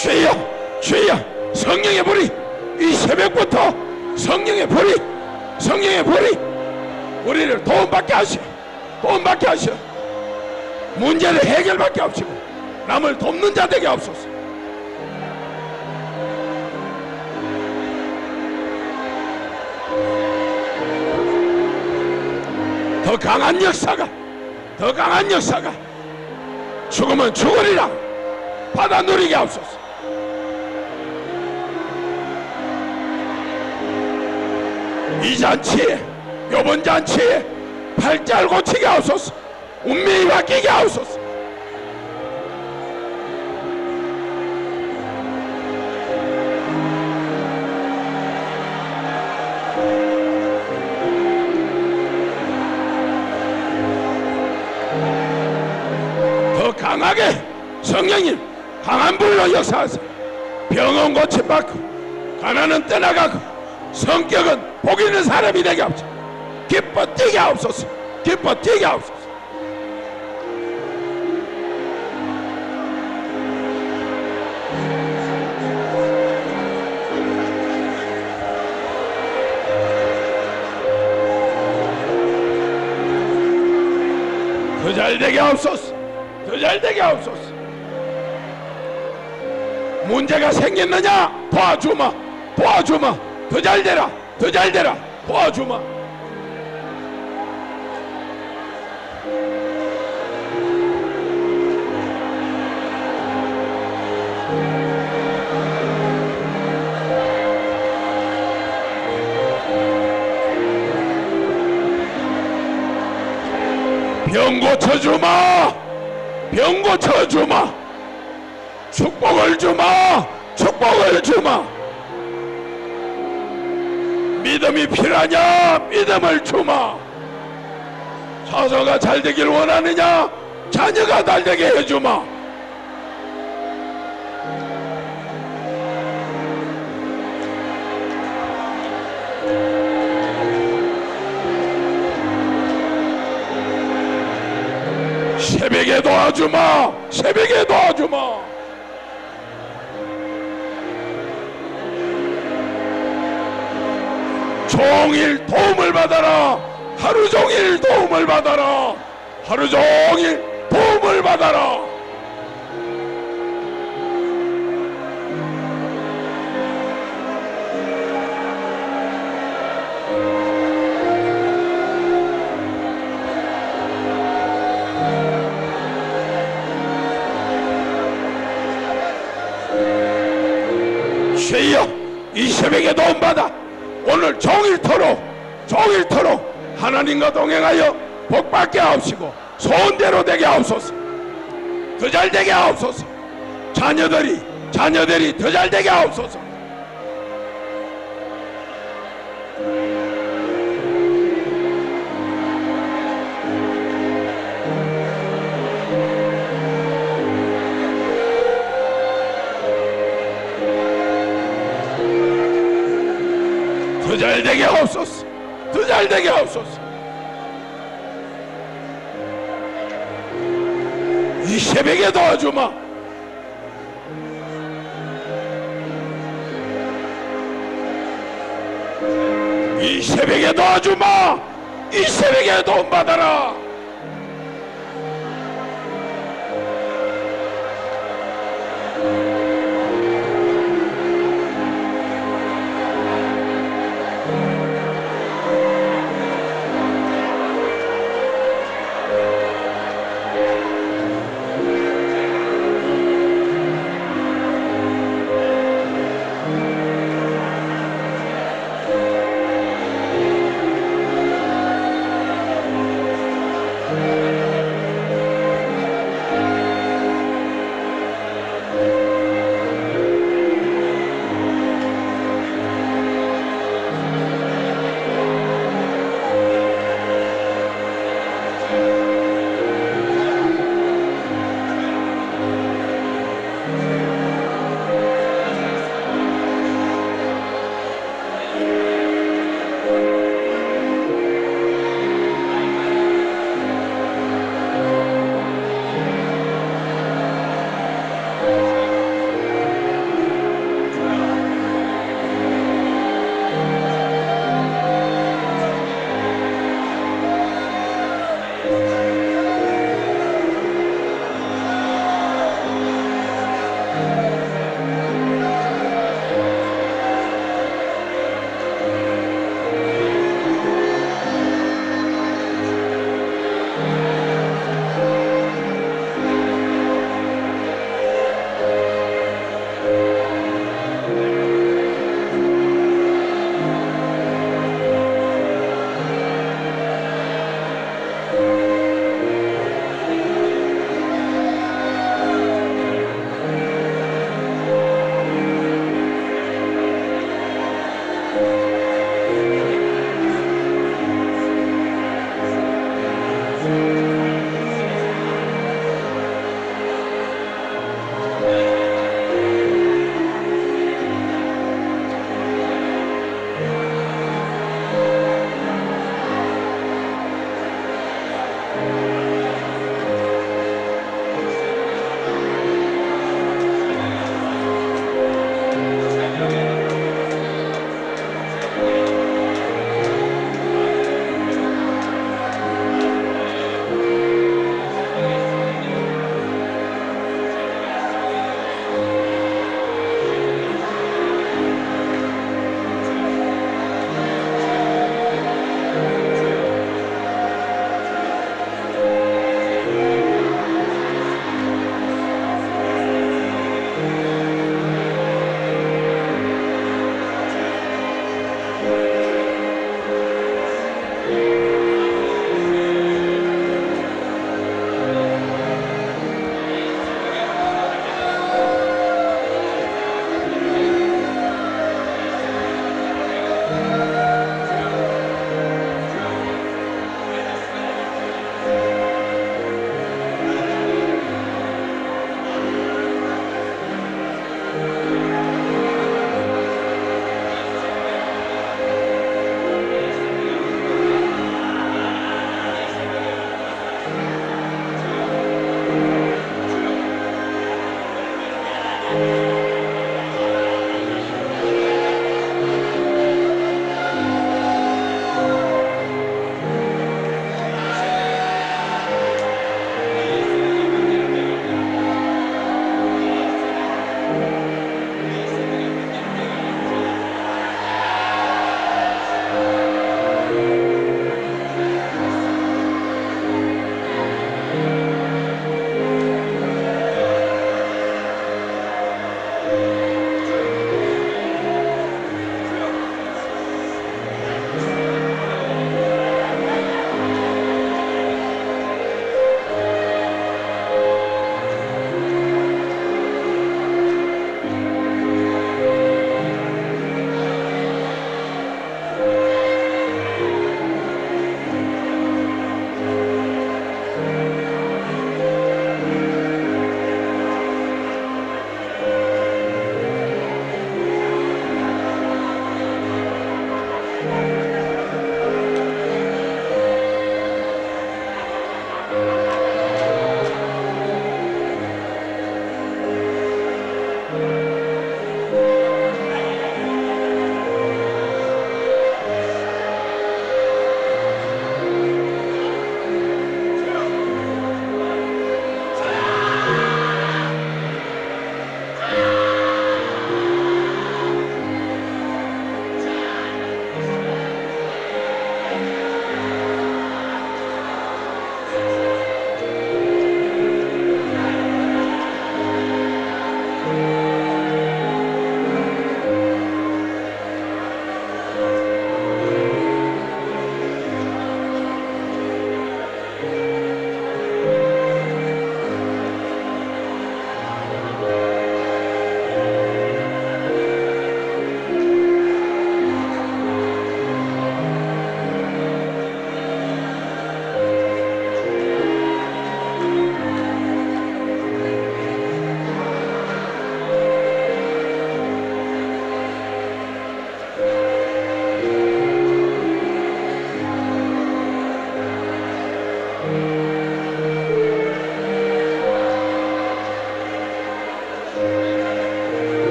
주여, 주여, 성령의 불이 이 새벽부터 성령의 불이, 성령의 불이 우리를 도움받게 하시오. 도움받게 하시오. 문제를 해결받게 하시고 남을 돕는 자 되게 하옵소서. 더 강한 역사가, 더 강한 역사가 죽으면 죽으리라 받아 누리게 하옵소서. 이 잔치에, 요번 잔치에 팔자를 고치게 하옵소서. 운명이 바뀌게 하옵소서. 더 강하게 성령님 강한 불로 역사하세요. 병은 고침받고 가난은 떠나가고 성격은 복 있는 사람이 되게 하옵소서. 기뻐 뛰게 하옵소서. 기뻐 뛰게 하옵소서. 더 잘되게 하옵소서. 더 잘되게 하옵소서. 문제가 생겼느냐 도와주마. 도와주마. 더 잘되라. 더 잘되라. 도와주마. 병 고쳐주마. 병 고쳐주마. 축복을 주마. 축복을 주마. 믿음이 필요하냐 믿음을 주마. 자녀가 잘되길 원하느냐 자녀가 잘되게 해주마. 새벽에 도와주마. 새벽에 도와주마. 종일 도움을 받아라. 하루 종일 도움을 받아라. 하루 종일 도움을 받아라. 주여 이 새벽에 도움받아 오늘 종일토록 하나님과 동행하여 복받게 하옵시고 소원대로 되게 하옵소서. 더 잘되게 하옵소서. 자녀들이 더 잘되게 하옵소서. 더 잘되게 하옵소서. 더 잘되게 하옵소서. 이 새벽에 도와주마. 이 새벽에 도와주마. 이 새벽에 도움받아라.